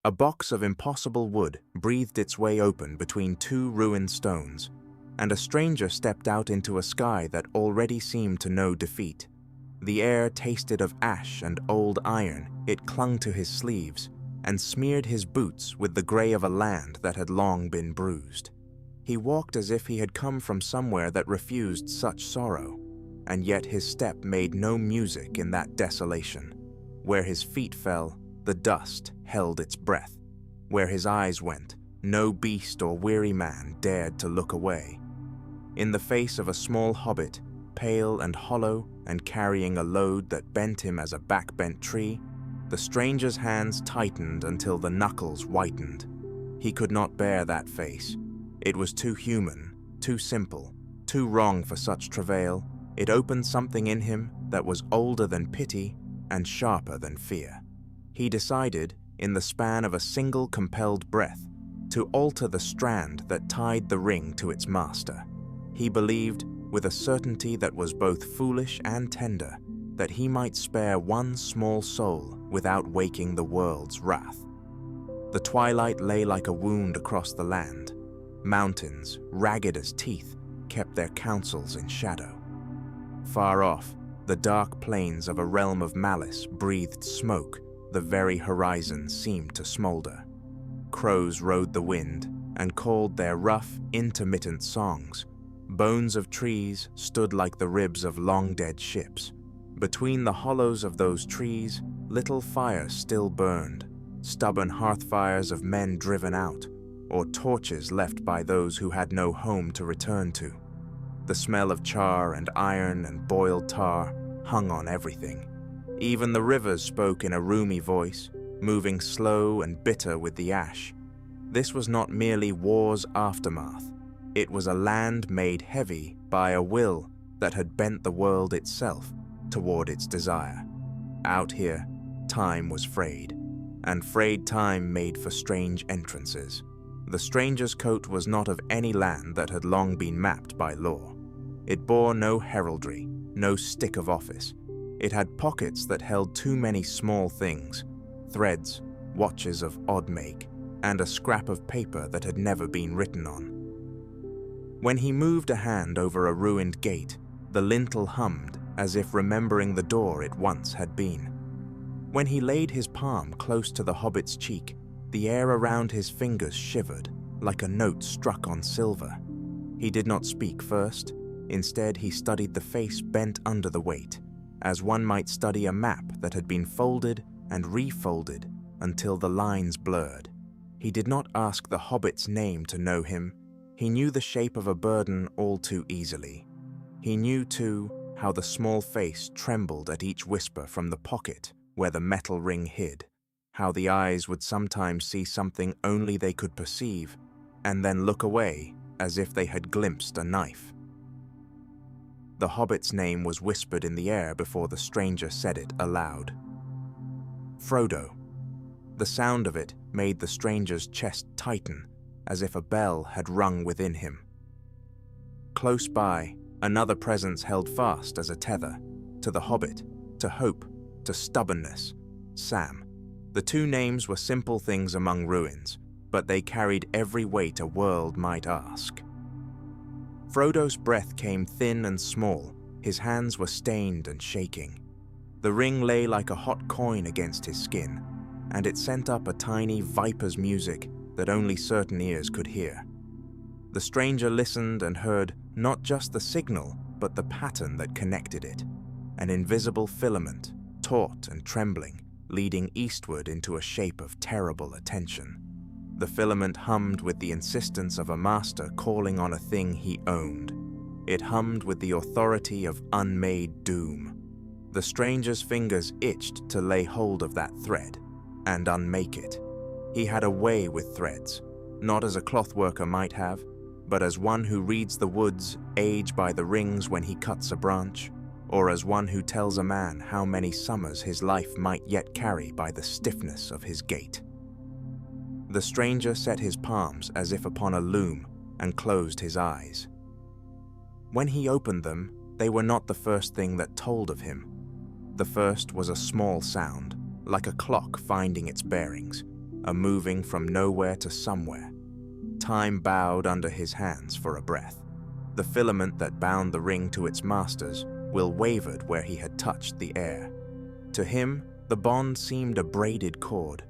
A box of impossible wood breathed its way open between two ruined stones, and a stranger stepped out into a sky that already seemed to know defeat. The air tasted of ash and old iron. It clung to his sleeves and smeared his boots with the grey of a land that had long been bruised. He walked as if he had come from somewhere that refused such sorrow, and yet his step made no music in that desolation. Where his feet fell, the dust held its breath. Where his eyes went, no beast or weary man dared to look away. In the face of a small hobbit, pale and hollow and carrying a load that bent him as a backbent tree, the stranger's hands tightened until the knuckles whitened. He could not bear that face. It was too human, too simple, too wrong for such travail. It opened something in him that was older than pity and sharper than fear. He decided, in the span of a single compelled breath, to alter the strand that tied the ring to its master. He believed, with a certainty that was both foolish and tender, that he might spare one small soul without waking the world's wrath. The twilight lay like a wound across the land. Mountains, ragged as teeth, kept their counsels in shadow. Far off, the dark plains of a realm of malice breathed smoke. The very horizon seemed to smolder. Crows rode the wind and called their rough, intermittent songs. Bones of trees stood like the ribs of long-dead ships. Between the hollows of those trees, little fires still burned, stubborn hearth fires of men driven out, or torches left by those who had no home to return to. The smell of char and iron and boiled tar hung on everything. Even the rivers spoke in a roomy voice, moving slow and bitter with the ash. This was not merely war's aftermath. It was a land made heavy by a will that had bent the world itself toward its desire. Out here, time was frayed, and frayed time made for strange entrances. The stranger's coat was not of any land that had long been mapped by law. It bore no heraldry, no stick of office. It had pockets that held too many small things, threads, watches of odd make, and a scrap of paper that had never been written on. When he moved a hand over a ruined gate, the lintel hummed as if remembering the door it once had been. When he laid his palm close to the hobbit's cheek, the air around his fingers shivered like a note struck on silver. He did not speak first. Instead, he studied the face bent under the weight, as one might study a map that had been folded and refolded until the lines blurred. He did not ask the hobbit's name to know him. He knew the shape of a burden all too easily. He knew, too, how the small face trembled at each whisper from the pocket where the metal ring hid, how the eyes would sometimes see something only they could perceive, and then look away as if they had glimpsed a knife. The hobbit's name was whispered in the air before the stranger said it aloud. Frodo. The sound of it made the stranger's chest tighten, as if a bell had rung within him. Close by, another presence held fast as a tether, to the hobbit, to hope, to stubbornness, Sam. The two names were simple things among ruins, but they carried every weight a world might ask. Frodo's breath came thin and small. His hands were stained and shaking. The ring lay like a hot coin against his skin, and it sent up a tiny viper's music that only certain ears could hear. The stranger listened and heard not just the signal, but the pattern that connected it, an invisible filament, taut and trembling, leading eastward into a shape of terrible attention. The filament hummed with the insistence of a master calling on a thing he owned. It hummed with the authority of unmade doom. The stranger's fingers itched to lay hold of that thread and unmake it. He had a way with threads, not as a clothworker might have, but as one who reads the woods age by the rings when he cuts a branch, or as one who tells a man how many summers his life might yet carry by the stiffness of his gait. The stranger set his palms as if upon a loom and closed his eyes. When he opened them, they were not the first thing that told of him. The first was a small sound, like a clock finding its bearings. a moving from nowhere to somewhere. Time bowed under his hands for a breath. The filament that bound the ring to its master's will wavered where he had touched the air. To him, the bond seemed a braided cord,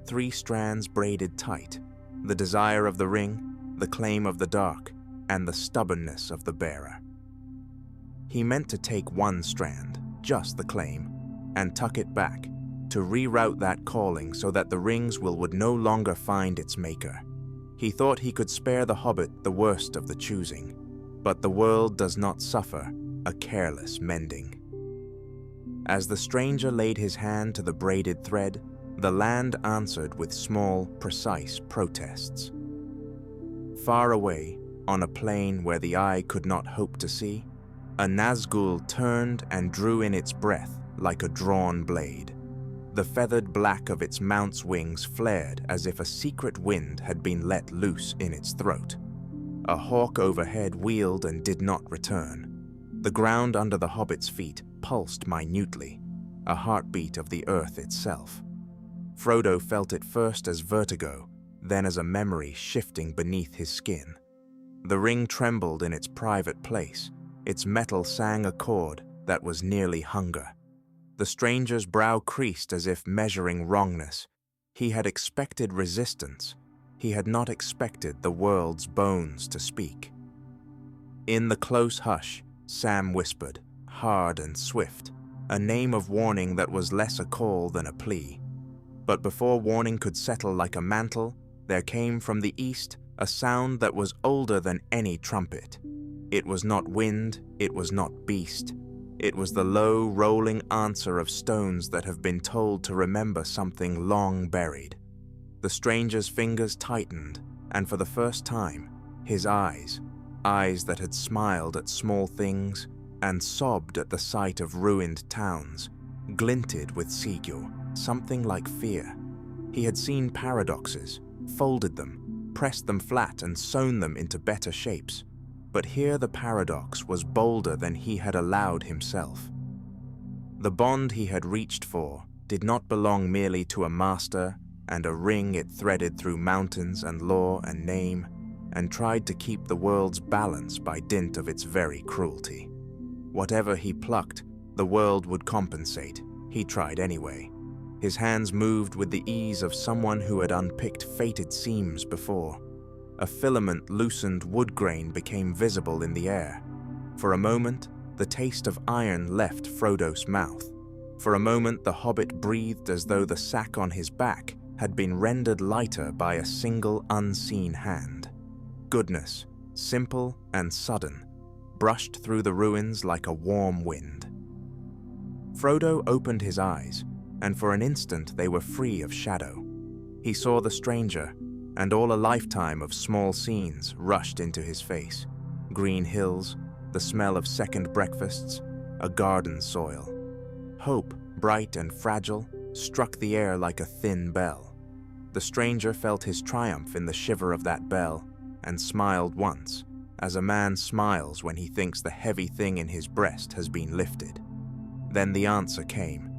3 strands braided tight, the desire of the ring, the claim of the dark, and the stubbornness of the bearer. He meant to take one strand, just the claim, and tuck it back, to reroute that calling so that the ring's will would no longer find its maker. He thought he could spare the hobbit the worst of the choosing, but the world does not suffer a careless mending. As the stranger laid his hand to the braided thread, the land answered with small, precise protests. Far away, on a plain where the eye could not hope to see, a Nazgul turned and drew in its breath like a drawn blade. The feathered black of its mount's wings flared as if a secret wind had been let loose in its throat. A hawk overhead wheeled and did not return. The ground under the hobbit's feet pulsed minutely, a heartbeat of the earth itself. Frodo felt it first as vertigo, then as a memory shifting beneath his skin. The ring trembled in its private place. Its metal sang a chord that was nearly hunger. The stranger's brow creased as if measuring wrongness. He had expected resistance. He had not expected the world's bones to speak. In the close hush, Sam whispered, hard and swift, a name of warning that was less a call than a plea. But before warning could settle like a mantle, there came from the east a sound that was older than any trumpet. It was not wind, it was not beast. It was the low, rolling answer of stones that have been told to remember something long buried. The stranger's fingers tightened, and for the first time, his eyes that had smiled at small things and sobbed at the sight of ruined towns, glinted with Sigur, something like fear. He had seen paradoxes, folded them, pressed them flat and sewn them into better shapes. But here the paradox was bolder than he had allowed himself. The bond he had reached for did not belong merely to a master and a ring it threaded through mountains and law and name, and tried to keep the world's balance by dint of its very cruelty. Whatever he plucked, the world would compensate. He tried anyway. His hands moved with the ease of someone who had unpicked fated seams before. A filament loosened wood grain became visible in the air. For a moment, the taste of iron left Frodo's mouth. For a moment, the hobbit breathed as though the sack on his back had been rendered lighter by a single unseen hand. Goodness, simple and sudden, brushed through the ruins like a warm wind. Frodo opened his eyes, and for an instant they were free of shadow. He saw the stranger, and all a lifetime of small scenes rushed into his face. Green hills, the smell of second breakfasts, a garden soil. Hope, bright and fragile, struck the air like a thin bell. The stranger felt his triumph in the shiver of that bell, and smiled once, as a man smiles when he thinks the heavy thing in his breast has been lifted. Then the answer came.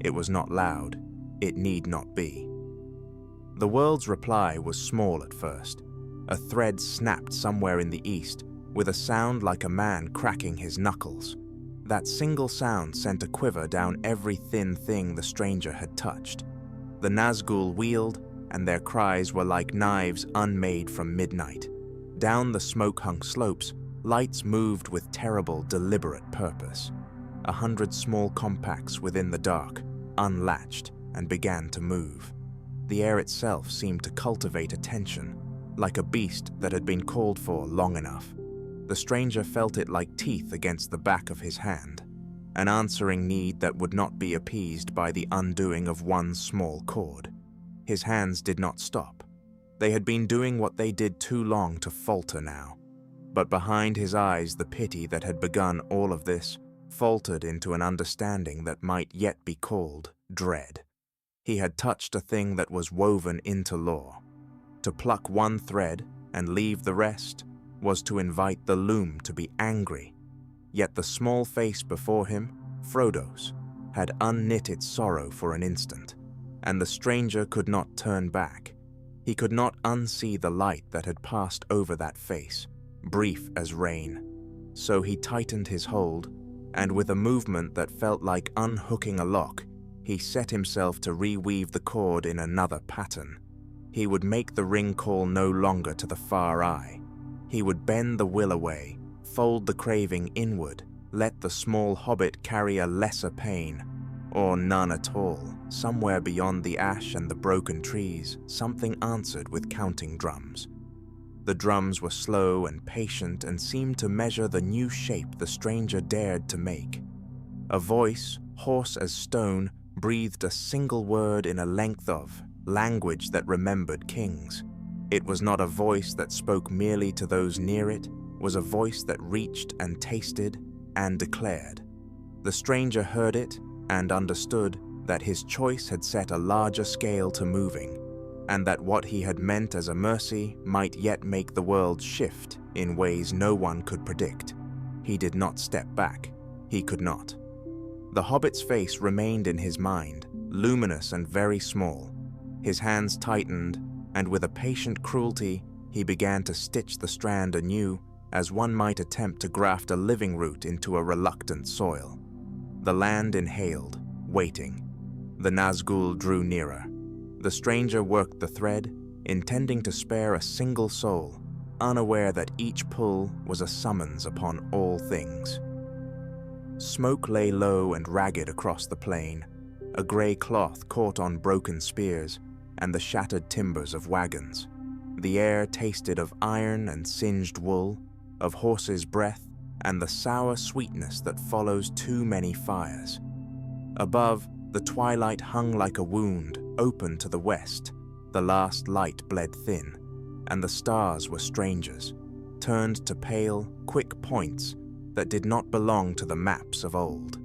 It was not loud. It need not be. The world's reply was small at first. A thread snapped somewhere in the east, with a sound like a man cracking his knuckles. That single sound sent a quiver down every thin thing the stranger had touched. The Nazgul wheeled, and their cries were like knives unmade from midnight. Down the smoke-hung slopes, lights moved with terrible, deliberate purpose. 100 small compacts within the dark unlatched and began to move. The air itself seemed to cultivate attention, like a beast that had been called for long enough. The stranger felt it like teeth against the back of his hand, an answering need that would not be appeased by the undoing of one small cord. His hands did not stop. They had been doing what they did too long to falter now. But behind his eyes, the pity that had begun all of this faltered into an understanding that might yet be called dread. He had touched a thing that was woven into law. To pluck one thread and leave the rest was to invite the loom to be angry. Yet the small face before him, Frodo's, had unknit its sorrow for an instant. and the stranger could not turn back. He could not unsee the light that had passed over that face, brief as rain. So he tightened his hold, and with a movement that felt like unhooking a lock, he set himself to reweave the cord in another pattern. He would make the ring call no longer to the far eye. He would bend the will away, fold the craving inward, let the small hobbit carry a lesser pain, or none at all. Somewhere beyond the ash and the broken trees, something answered with counting drums. The drums were slow and patient and seemed to measure the new shape the stranger dared to make. A voice, hoarse as stone, breathed a single word in a length of language that remembered kings. It was not a voice that spoke merely to those near it, was a voice that reached and tasted and declared. The stranger heard it and understood that his choice had set a larger scale to moving, and that what he had meant as a mercy might yet make the world shift in ways no one could predict. He did not step back. He could not. The hobbit's face remained in his mind, luminous and very small. His hands tightened, and with a patient cruelty, he began to stitch the strand anew, as one might attempt to graft a living root into a reluctant soil. The land inhaled, waiting. The Nazgul drew nearer. The stranger worked the thread, intending to spare a single soul, unaware that each pull was a summons upon all things. Smoke lay low and ragged across the plain. A grey cloth caught on broken spears and the shattered timbers of wagons. The air tasted of iron and singed wool, of horses' breath, and the sour sweetness that follows too many fires. Above, the twilight hung like a wound, open to the west. The last light bled thin, and the stars were strangers, turned to pale, quick points that did not belong to the maps of old.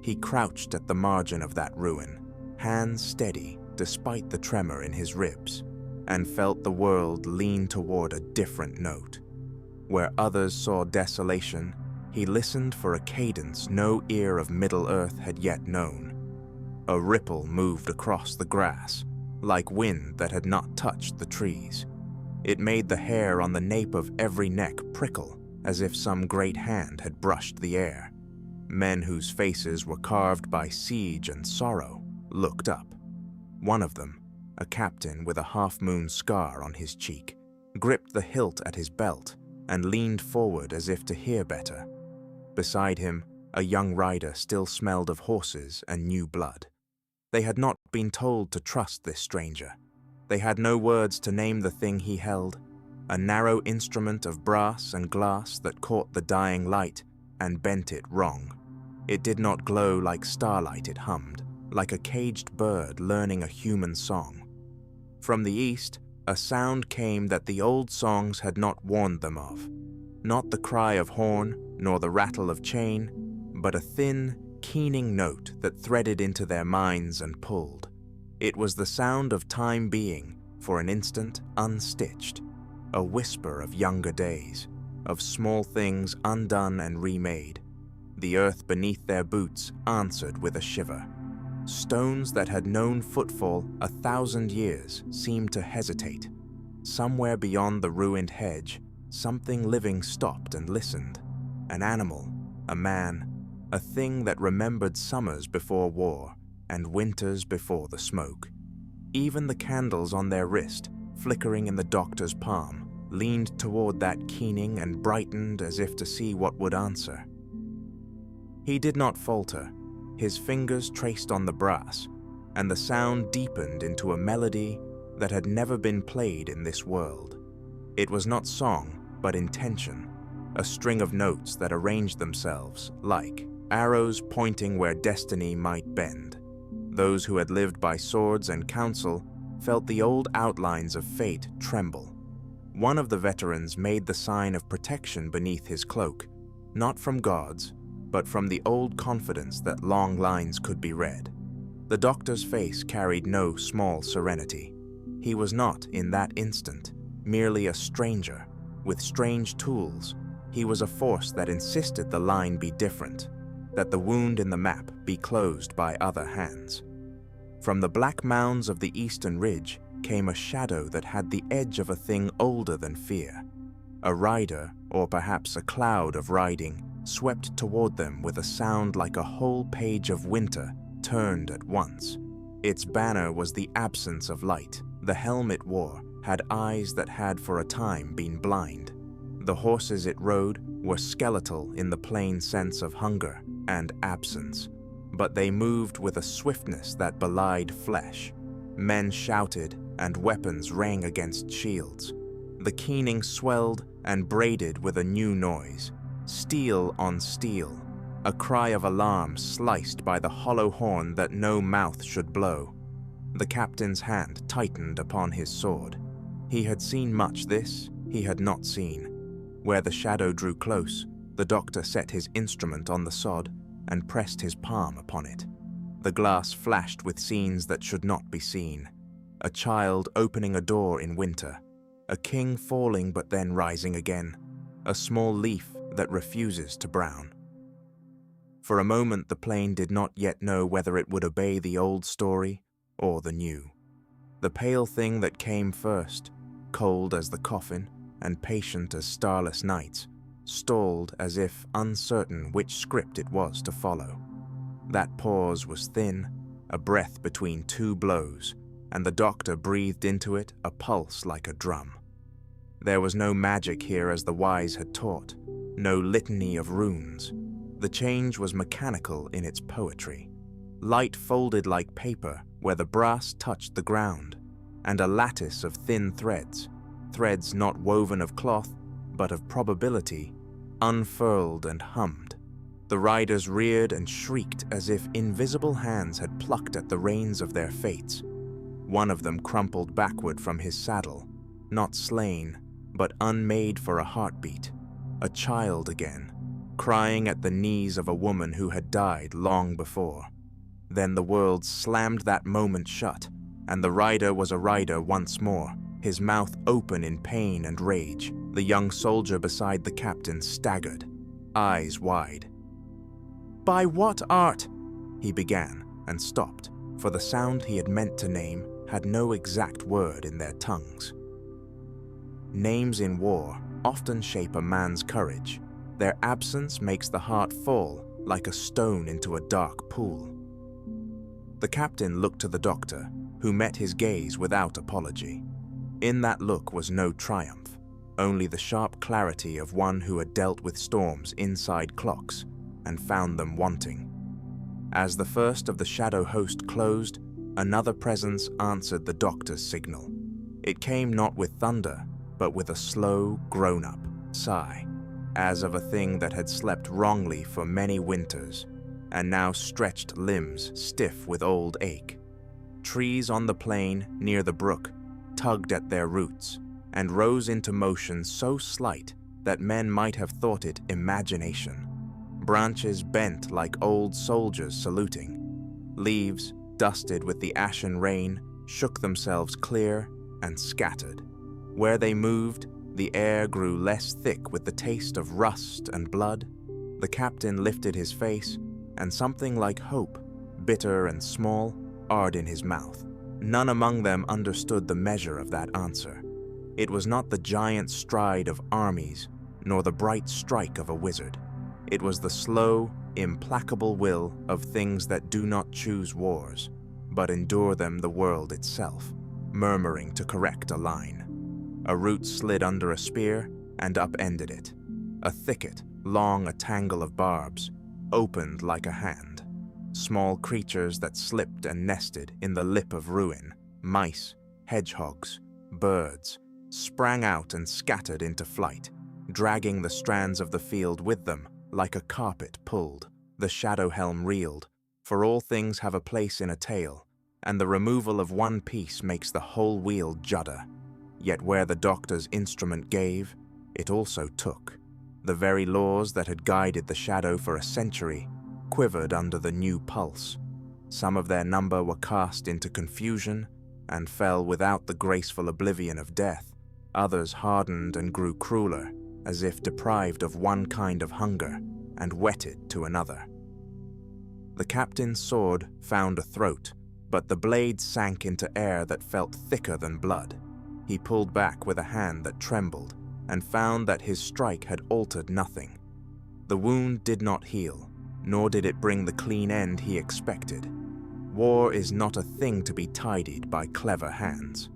He crouched at the margin of that ruin, hands steady despite the tremor in his ribs, and felt the world lean toward a different note. Where others saw desolation, he listened for a cadence no ear of Middle-earth had yet known. A ripple moved across the grass, like wind that had not touched the trees. It made the hair on the nape of every neck prickle, as if some great hand had brushed the air. Men whose faces were carved by siege and sorrow looked up. One of them, a captain with a half-moon scar on his cheek, gripped the hilt at his belt and leaned forward as if to hear better. Beside him, a young rider still smelled of horses and new blood. They had not been told to trust this stranger. They had no words to name the thing he held, a narrow instrument of brass and glass that caught the dying light and bent it wrong. It did not glow like starlight it hummed, like a caged bird learning a human song. From the east, a sound came that the old songs had not warned them of. Not the cry of horn, nor the rattle of chain, but a thin, keening note that threaded into their minds and pulled. It was the sound of time being, for an instant, unstitched, a whisper of younger days, of small things undone and remade. The earth beneath their boots answered with a shiver. Stones that had known footfall 1,000 years seemed to hesitate. Somewhere beyond the ruined hedge, something living stopped and listened. An animal, a man, a thing that remembered summers before war and winters before the smoke. Even the candles on their wrist, flickering in the doctor's palm, leaned toward that keening and brightened as if to see what would answer. He did not falter. His fingers traced on the brass, and the sound deepened into a melody that had never been played in this world. It was not song, but intention, a string of notes that arranged themselves like arrows pointing where destiny might bend. Those who had lived by swords and counsel felt the old outlines of fate tremble. One of the veterans made the sign of protection beneath his cloak, not from gods, but from the old confidence that long lines could be read. The doctor's face carried no small serenity. He was not, in that instant, merely a stranger, with strange tools. He was a force that insisted the line be different, that the wound in the map be closed by other hands. From the black mounds of the eastern ridge came a shadow that had the edge of a thing older than fear. A rider, or perhaps a cloud of riding, swept toward them with a sound like a whole page of winter turned at once. Its banner was the absence of light. The helm it wore had eyes that had for a time been blind. The horses it rode were skeletal in the plain sense of hunger and absence, but they moved with a swiftness that belied flesh. Men shouted, and weapons rang against shields. The keening swelled and braided with a new noise, steel on steel, a cry of alarm sliced by the hollow horn that no mouth should blow. The captain's hand tightened upon his sword. He had seen much this he had not seen. Where the shadow drew close, the doctor set his instrument on the sod and pressed his palm upon it. The glass flashed with scenes that should not be seen. A child opening a door in winter, a king falling but then rising again, a small leaf that refuses to brown. For a moment the plain did not yet know whether it would obey the old story or the new. The pale thing that came first, cold as the coffin and patient as starless nights, stalled as if uncertain which script it was to follow. That pause was thin, a breath between two blows, and the doctor breathed into it a pulse like a drum. There was no magic here as the wise had taught, no litany of runes. The change was mechanical in its poetry. Light folded like paper where the brass touched the ground, and a lattice of thin threads, threads not woven of cloth, but of probability, unfurled and hummed. The riders reared and shrieked as if invisible hands had plucked at the reins of their fates. One of them crumpled backward from his saddle, not slain, but unmade for a heartbeat, a child again, crying at the knees of a woman who had died long before. Then the world slammed that moment shut, and the rider was a rider once more, his mouth open in pain and rage. The young soldier beside the captain staggered, eyes wide. "By what art?" he began, and stopped, for the sound he had meant to name had no exact word in their tongues. Names in war often shape a man's courage. Their absence makes the heart fall like a stone into a dark pool. The captain looked to the doctor, who met his gaze without apology. In that look was no triumph, only the sharp clarity of one who had dealt with storms inside clocks and found them wanting. As the first of the shadow host closed, another presence answered the doctor's signal. It came not with thunder, but with a slow, grown-up sigh, as of a thing that had slept wrongly for many winters, and now stretched limbs stiff with old ache. Trees on the plain near the brook tugged at their roots, and rose into motion so slight that men might have thought it imagination. Branches bent like old soldiers saluting. Leaves, dusted with the ashen rain, shook themselves clear and scattered. Where they moved, the air grew less thick with the taste of rust and blood. The captain lifted his face, and something like hope, bitter and small, arded in his mouth. None among them understood the measure of that answer. It was not the giant stride of armies, nor the bright strike of a wizard. It was the slow, implacable will of things that do not choose wars, but endure them the world itself, murmuring to correct a line. A root slid under a spear and upended it. A thicket, long a tangle of barbs, opened like a hand. Small creatures that slipped and nested in the lip of ruin, mice, hedgehogs, birds, sprang out and scattered into flight, dragging the strands of the field with them like a carpet pulled. The shadow helm reeled, for all things have a place in a tale, and the removal of one piece makes the whole wheel judder. Yet where the doctor's instrument gave, it also took. The very laws that had guided the shadow for a century quivered under the new pulse. Some of their number were cast into confusion and fell without the graceful oblivion of death. Others hardened and grew crueler, as if deprived of one kind of hunger and whetted to another. The captain's sword found a throat, but the blade sank into air that felt thicker than blood. He pulled back with a hand that trembled and found that his strike had altered nothing. The wound did not heal, nor did it bring the clean end he expected. War is not a thing to be tidied by clever hands.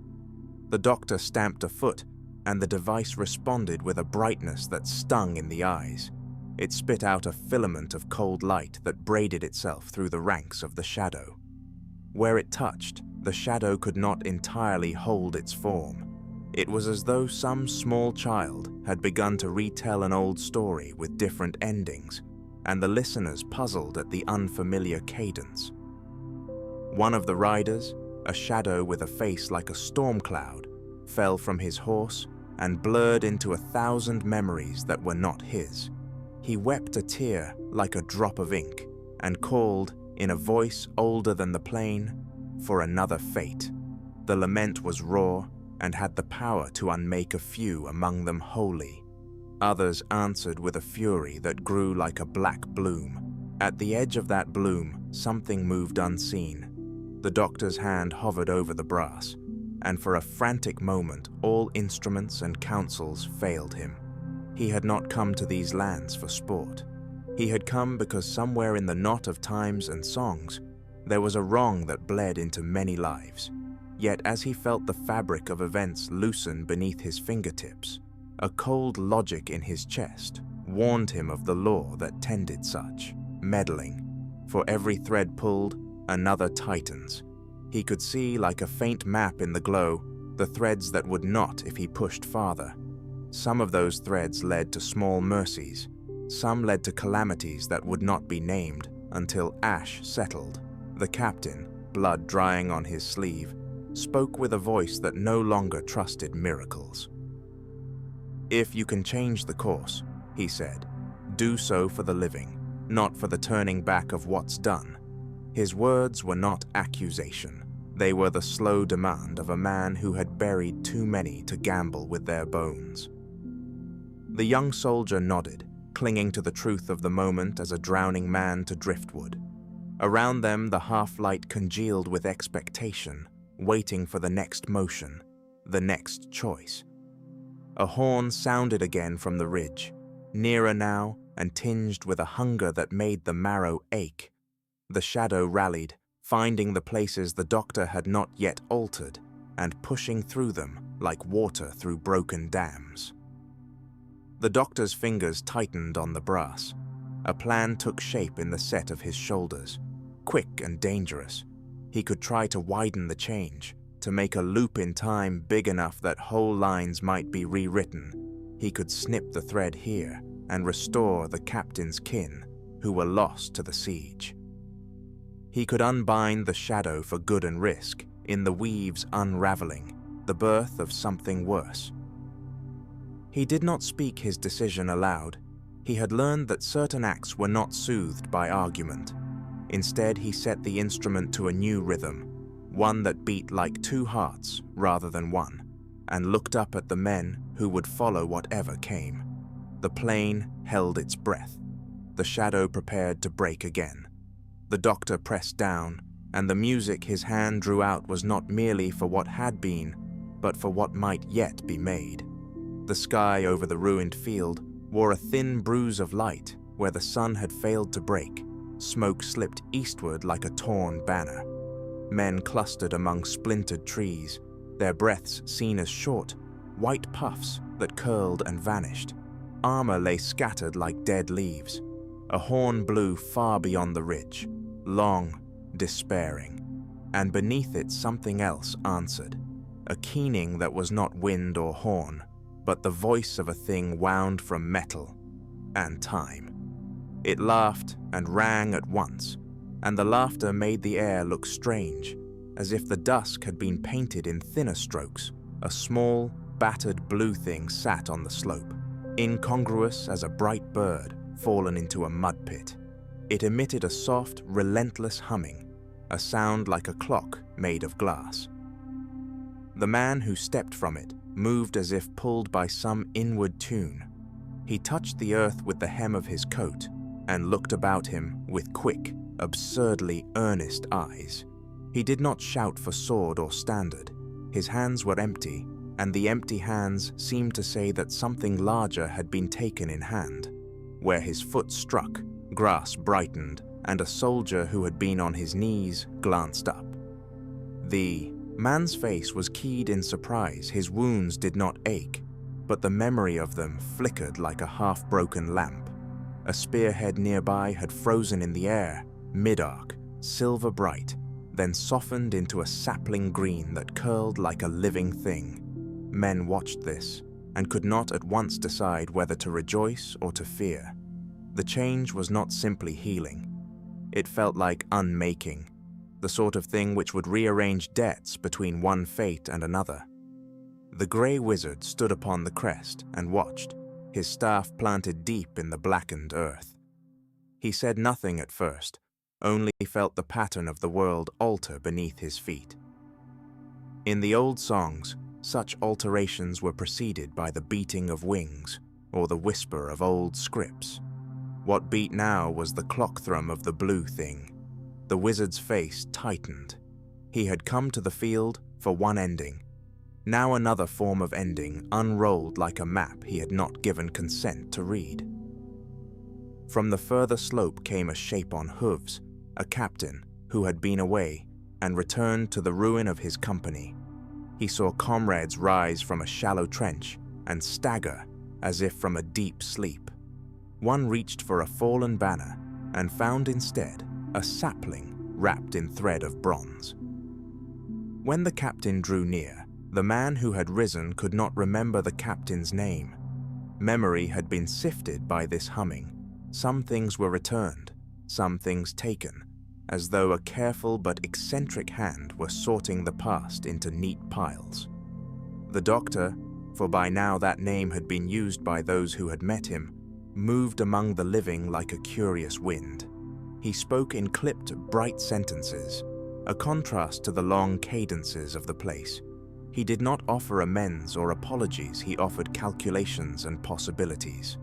The doctor stamped a foot, and the device responded with a brightness that stung in the eyes. It spit out a filament of cold light that braided itself through the ranks of the shadow. Where it touched, the shadow could not entirely hold its form. It was as though some small child had begun to retell an old story with different endings, and the listeners puzzled at the unfamiliar cadence. One of the riders, a shadow with a face like a storm cloud, fell from his horse and blurred into 1,000 memories that were not his. He wept a tear like a drop of ink and called, in a voice older than the plain, for another fate. The lament was raw and had the power to unmake a few among them wholly. Others answered with a fury that grew like a black bloom. At the edge of that bloom, something moved unseen. The doctor's hand hovered over the brass, and for a frantic moment all instruments and counsels failed him. He had not come to these lands for sport. He had come because somewhere in the knot of times and songs, there was a wrong that bled into many lives. Yet as he felt the fabric of events loosen beneath his fingertips, a cold logic in his chest warned him of the law that tended such meddling. For every thread pulled, another tightens. He could see, like a faint map in the glow, the threads that would not if he pushed farther. Some of those threads led to small mercies. Some led to calamities that would not be named until ash settled. The captain, blood drying on his sleeve, spoke with a voice that no longer trusted miracles. "If you can change the course," he said, "do so for the living, not for the turning back of what's done." His words were not accusation. They were the slow demand of a man who had buried too many to gamble with their bones. The young soldier nodded, clinging to the truth of the moment as a drowning man to driftwood. Around them the half-light congealed with expectation, waiting for the next motion, the next choice. A horn sounded again from the ridge, nearer now and tinged with a hunger that made the marrow ache. The shadow rallied, finding the places the doctor had not yet altered and pushing through them like water through broken dams. The doctor's fingers tightened on the brass. A plan took shape in the set of his shoulders, quick and dangerous. He could try to widen the change, to make a loop in time big enough that whole lines might be rewritten. He could snip the thread here and restore the captain's kin, who were lost to the siege. He could unbind the shadow for good and risk, in the weave's unraveling, the birth of something worse. He did not speak his decision aloud. He had learned that certain acts were not soothed by argument. Instead, he set the instrument to a new rhythm, one that beat like two hearts rather than one, and looked up at the men who would follow whatever came. The plain held its breath. The shadow prepared to break again. The doctor pressed down, and the music his hand drew out was not merely for what had been, but for what might yet be made. The sky over the ruined field wore a thin bruise of light where the sun had failed to break. Smoke slipped eastward like a torn banner. Men clustered among splintered trees, their breaths seen as short, white puffs that curled and vanished. Armor lay scattered like dead leaves. A horn blew far beyond the ridge, long, despairing, and beneath it something else answered, a keening that was not wind or horn, but the voice of a thing wound from metal and time. It laughed and rang at once, and the laughter made the air look strange, as if the dusk had been painted in thinner strokes. A small, battered blue thing sat on the slope, incongruous as a bright bird fallen into a mud pit. It emitted a soft, relentless humming, a sound like a clock made of glass. The man who stepped from it moved as if pulled by some inward tune. He touched the earth with the hem of his coat and looked about him with quick, absurdly earnest eyes. He did not shout for sword or standard. His hands were empty, and the empty hands seemed to say that something larger had been taken in hand. Where his foot struck, grass brightened, and a soldier who had been on his knees glanced up. The man's face was keyed in surprise. His wounds did not ache, but the memory of them flickered like a half-broken lamp. A spearhead nearby had frozen in the air, mid-arc, silver bright, then softened into a sapling green that curled like a living thing. Men watched this and could not at once decide whether to rejoice or to fear. The change was not simply healing. It felt like unmaking, the sort of thing which would rearrange debts between one fate and another. The grey wizard stood upon the crest and watched, his staff planted deep in the blackened earth. He said nothing at first, only felt the pattern of the world alter beneath his feet. In the old songs, such alterations were preceded by the beating of wings or the whisper of old scripts. What beat now was the clock thrum of the blue thing. The wizard's face tightened. He had come to the field for one ending. Now another form of ending unrolled like a map he had not given consent to read. From the further slope came a shape on hooves, a captain who had been away and returned to the ruin of his company. He saw comrades rise from a shallow trench and stagger as if from a deep sleep. One reached for a fallen banner and found instead a sapling wrapped in thread of bronze. When the captain drew near, the man who had risen could not remember the captain's name. Memory had been sifted by this humming. Some things were returned, some things taken, as though a careful but eccentric hand were sorting the past into neat piles. The doctor, for by now that name had been used by those who had met him, moved among the living like a curious wind. He spoke in clipped, bright sentences, a contrast to the long cadences of the place. He did not offer amends or apologies, he offered calculations and possibilities.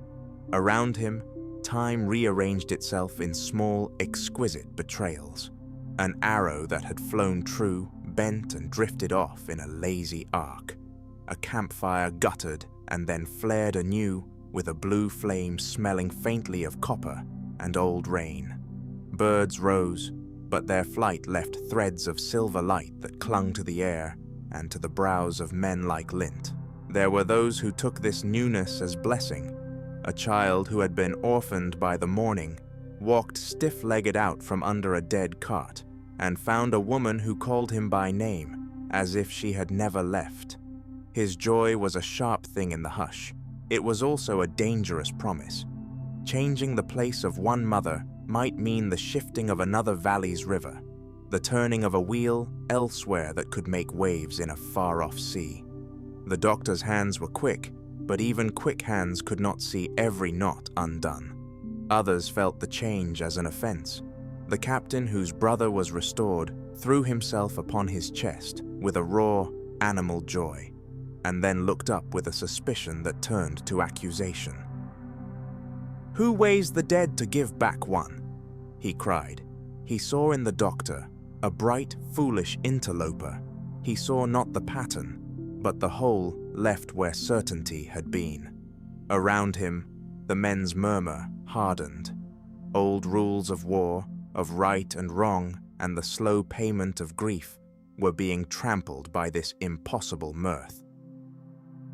Around him, time rearranged itself in small, exquisite betrayals. An arrow that had flown true, bent and drifted off in a lazy arc. A campfire guttered and then flared anew with a blue flame smelling faintly of copper and old rain. Birds rose, but their flight left threads of silver light that clung to the air and to the brows of men like lint. There were those who took this newness as blessing. A child who had been orphaned by the morning walked stiff-legged out from under a dead cart and found a woman who called him by name, as if she had never left. His joy was a sharp thing in the hush. It was also a dangerous promise. Changing the place of one mother might mean the shifting of another valley's river, the turning of a wheel elsewhere that could make waves in a far-off sea. The doctor's hands were quick, but even quick hands could not see every knot undone. Others felt the change as an offense. The captain, whose brother was restored, threw himself upon his chest with a raw, animal joy, and then looked up with a suspicion that turned to accusation. "Who weighs the dead to give back one?" he cried. He saw in the doctor a bright, foolish interloper. He saw not the pattern, but the hole left where certainty had been. Around him, the men's murmur hardened. Old rules of war, of right and wrong, and the slow payment of grief were being trampled by this impossible mirth.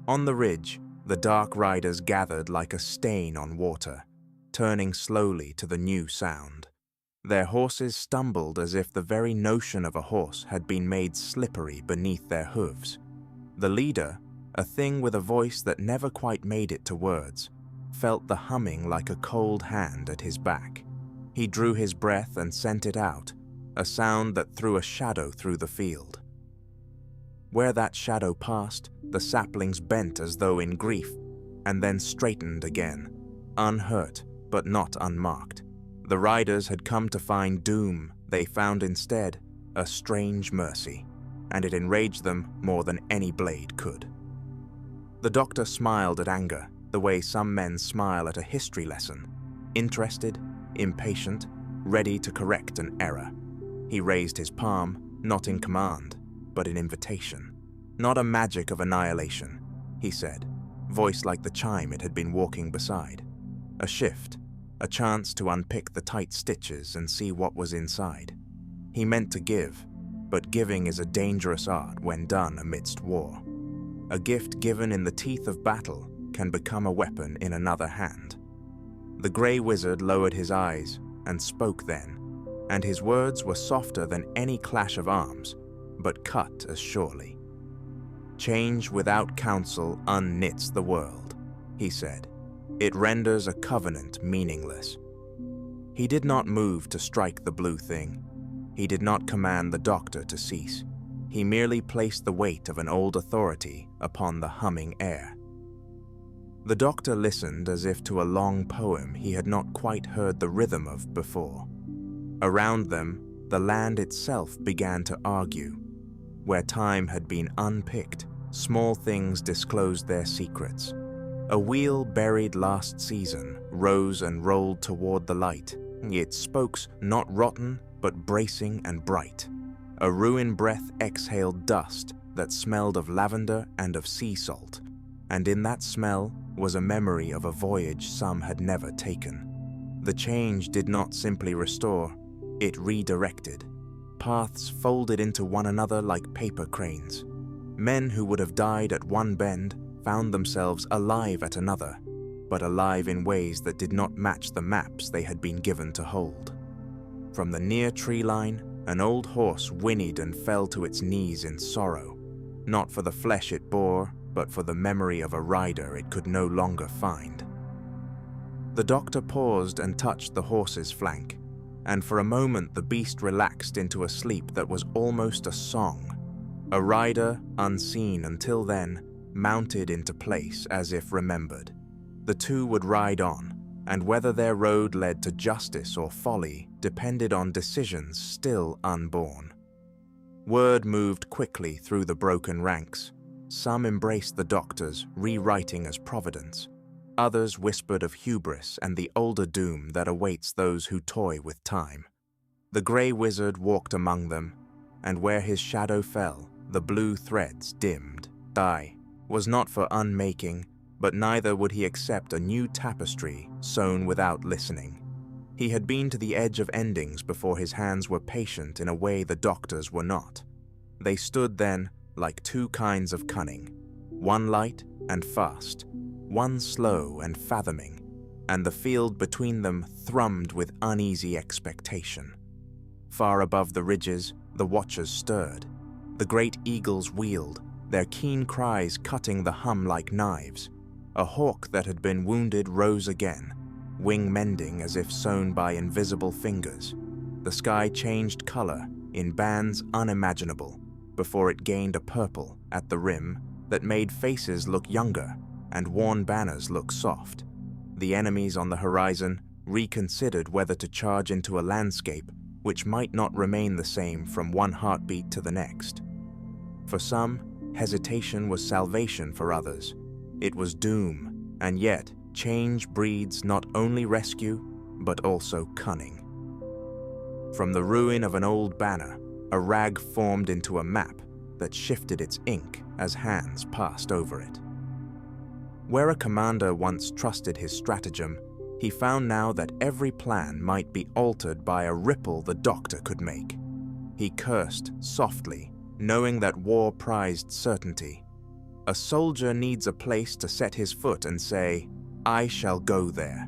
On the ridge, the dark riders gathered like a stain on water, turning slowly to the new sound. Their horses stumbled as if the very notion of a horse had been made slippery beneath their hooves. The leader, a thing with a voice that never quite made it to words, felt the humming like a cold hand at his back. He drew his breath and sent it out, a sound that threw a shadow through the field. Where that shadow passed, the saplings bent as though in grief, and then straightened again, unhurt but not unmarked. The riders had come to find doom. They found instead a strange mercy, and it enraged them more than any blade could. The doctor smiled at anger, the way some men smile at a history lesson, interested, impatient, ready to correct an error. He raised his palm, not in command, but in invitation. "Not a magic of annihilation," he said, voice like the chime it had been walking beside. "A shift, a chance to unpick the tight stitches and see what was inside." He meant to give, but giving is a dangerous art when done amidst war. A gift given in the teeth of battle can become a weapon in another hand. The grey wizard lowered his eyes and spoke then, and his words were softer than any clash of arms, but cut as surely. "Change without counsel unknits the world," he said. "It renders a covenant meaningless." He did not move to strike the blue thing. He did not command the doctor to cease. He merely placed the weight of an old authority upon the humming air. The doctor listened as if to a long poem he had not quite heard the rhythm of before. Around them, the land itself began to argue. Where time had been unpicked, small things disclosed their secrets. A wheel buried last season rose and rolled toward the light, its spokes not rotten but bracing and bright. A ruin breath exhaled dust that smelled of lavender and of sea salt, and in that smell was a memory of a voyage some had never taken. The change did not simply restore, it redirected. Paths folded into one another like paper cranes. Men who would have died at one bend found themselves alive at another, but alive in ways that did not match the maps they had been given to hold. From the near tree line, an old horse whinnied and fell to its knees in sorrow, not for the flesh it bore, but for the memory of a rider it could no longer find. The doctor paused and touched the horse's flank, and for a moment the beast relaxed into a sleep that was almost a song. A rider, unseen until then, mounted into place as if remembered. The two would ride on, and whether their road led to justice or folly depended on decisions still unborn. Word moved quickly through the broken ranks. Some embraced the doctors, rewriting as providence. Others whispered of hubris and the older doom that awaits those who toy with time. The grey wizard walked among them, and where his shadow fell, the blue threads dimmed. I was not for unmaking, but neither would he accept a new tapestry sewn without listening. He had been to the edge of endings before his hands were patient in a way the doctors were not. They stood then like two kinds of cunning, one light and fast, one slow and fathoming, and the field between them thrummed with uneasy expectation. Far above the ridges, the watchers stirred. The great eagles wheeled, their keen cries cutting the hum like knives. A hawk that had been wounded rose again, wing mending as if sewn by invisible fingers. The sky changed color in bands unimaginable before it gained a purple at the rim that made faces look younger and worn banners look soft. The enemies on the horizon reconsidered whether to charge into a landscape which might not remain the same from one heartbeat to the next. For some, hesitation was salvation. For others, it was doom, and yet change breeds not only rescue, but also cunning. From the ruin of an old banner, a rag formed into a map that shifted its ink as hands passed over it. Where a commander once trusted his stratagem, he found now that every plan might be altered by a ripple the doctor could make. He cursed softly, knowing that war prized certainty. A soldier needs a place to set his foot and say, "I shall go there."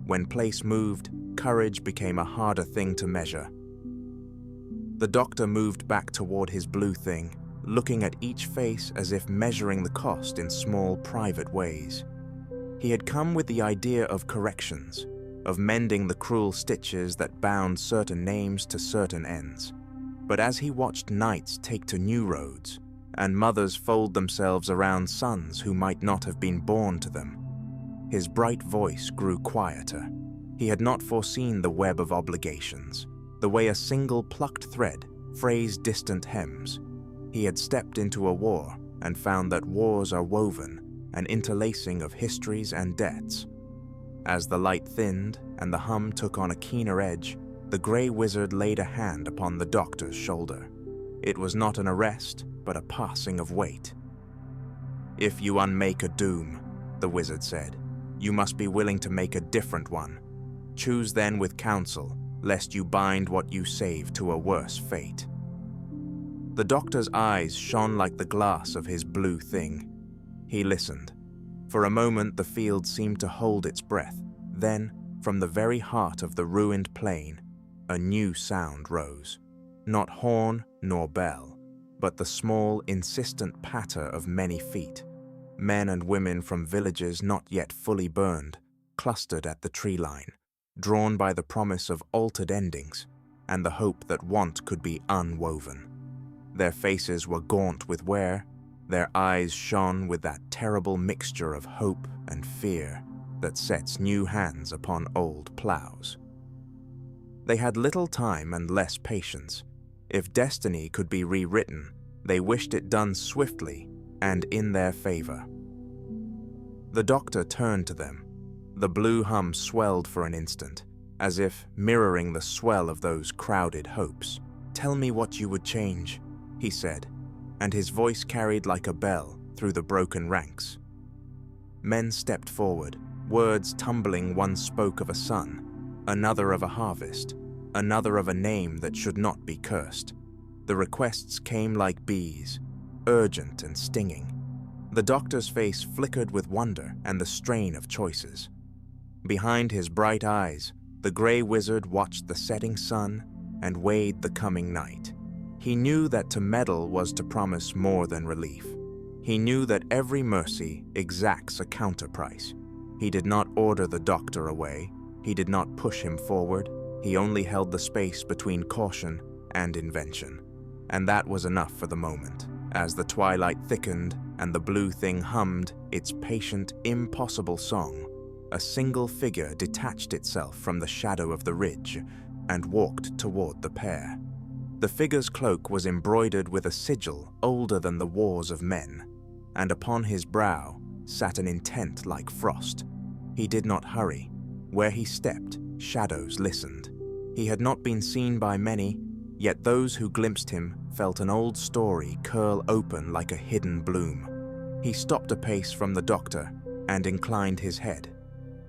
When place moved, courage became a harder thing to measure. The doctor moved back toward his blue thing, looking at each face as if measuring the cost in small, private ways. He had come with the idea of corrections, of mending the cruel stitches that bound certain names to certain ends. But as he watched knights take to new roads, and mothers fold themselves around sons who might not have been born to them, his bright voice grew quieter. He had not foreseen the web of obligations, the way a single plucked thread frays distant hems. He had stepped into a war and found that wars are woven, an interlacing of histories and debts. As the light thinned and the hum took on a keener edge, the grey wizard laid a hand upon the doctor's shoulder. It was not an arrest, but a passing of weight. "If you unmake a doom," the wizard said, "you must be willing to make a different one. Choose then with counsel, lest you bind what you save to a worse fate." The doctor's eyes shone like the glass of his blue thing. He listened. For a moment the field seemed to hold its breath. Then, from the very heart of the ruined plain, a new sound rose. Not horn nor bell, but the small, insistent patter of many feet. Men and women from villages not yet fully burned, clustered at the tree line, drawn by the promise of altered endings and the hope that want could be unwoven. Their faces were gaunt with wear, their eyes shone with that terrible mixture of hope and fear that sets new hands upon old plows. They had little time and less patience. If destiny could be rewritten, they wished it done swiftly and in their favor. The doctor turned to them. The blue hum swelled for an instant, as if mirroring the swell of those crowded hopes. "Tell me what you would change," he said, and his voice carried like a bell through the broken ranks. Men stepped forward, words tumbling. One spoke of a son, another of a harvest, another of a name that should not be cursed. The requests came like bees, urgent and stinging. The doctor's face flickered with wonder and the strain of choices. Behind his bright eyes, the grey wizard watched the setting sun and weighed the coming night. He knew that to meddle was to promise more than relief. He knew that every mercy exacts a counterprice. He did not order the doctor away. He did not push him forward. He only held the space between caution and invention. And that was enough for the moment. As the twilight thickened and the blue thing hummed its patient, impossible song, a single figure detached itself from the shadow of the ridge and walked toward the pair. The figure's cloak was embroidered with a sigil older than the wars of men, and upon his brow sat an intent like frost. He did not hurry. Where he stepped, shadows listened. He had not been seen by many, yet those who glimpsed him felt an old story curl open like a hidden bloom. He stopped a pace from the doctor and inclined his head.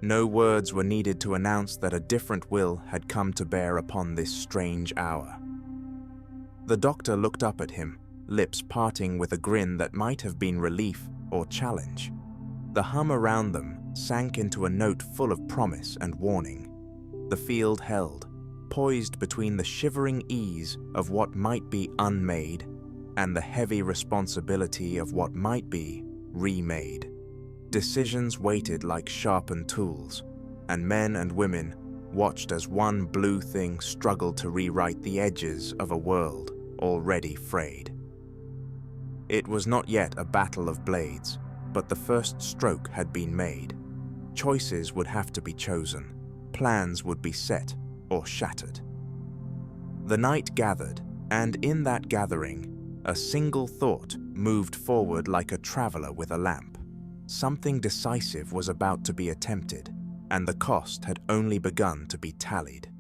No words were needed to announce that a different will had come to bear upon this strange hour. The doctor looked up at him, lips parting with a grin that might have been relief or challenge. The hum around them sank into a note full of promise and warning. The field held, poised between the shivering ease of what might be unmade and the heavy responsibility of what might be remade. Decisions waited like sharpened tools, and men and women watched as one blue thing struggled to rewrite the edges of a world already frayed. It was not yet a battle of blades, but the first stroke had been made. Choices would have to be chosen, plans would be set or shattered. The night gathered, and in that gathering, a single thought moved forward like a traveler with a lamp. Something decisive was about to be attempted, and the cost had only begun to be tallied.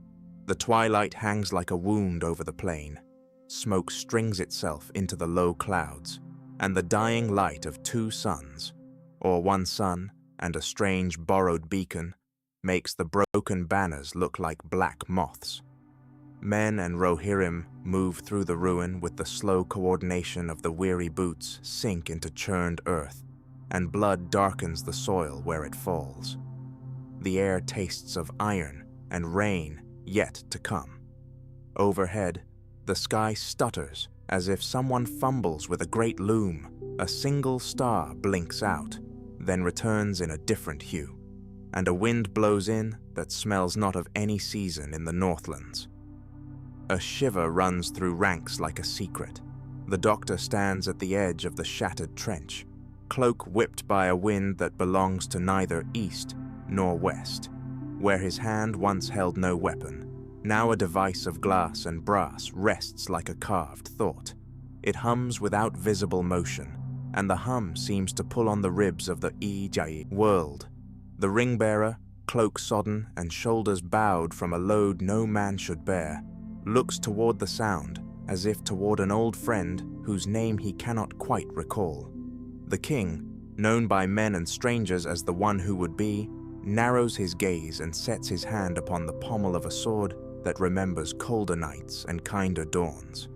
The twilight hangs like a wound over the plain. Smoke strings itself into the low clouds, and the dying light of two suns, or one sun and a strange borrowed beacon, makes the broken banners look like black moths. Men and Rohirrim move through the ruin with the slow coordination of the weary boots sink into churned earth, and blood darkens the soil where it falls. The air tastes of iron and rain yet to come. Overhead, the sky stutters as if someone fumbles with a great loom. A single star blinks out, then returns in a different hue, and a wind blows in that smells not of any season in the Northlands. A shiver runs through ranks like a secret. The doctor stands at the edge of the shattered trench, cloak whipped by a wind that belongs to neither east nor west. Where his hand once held no weapon, now a device of glass and brass rests like a carved thought. It hums without visible motion, and the hum seems to pull on the ribs of the Ijai world. The ring-bearer, cloak sodden and shoulders bowed from a load no man should bear, looks toward the sound as if toward an old friend whose name he cannot quite recall. The king, known by men and strangers as the one who would be, narrows his gaze and sets his hand upon the pommel of a sword that remembers colder nights and kinder dawns.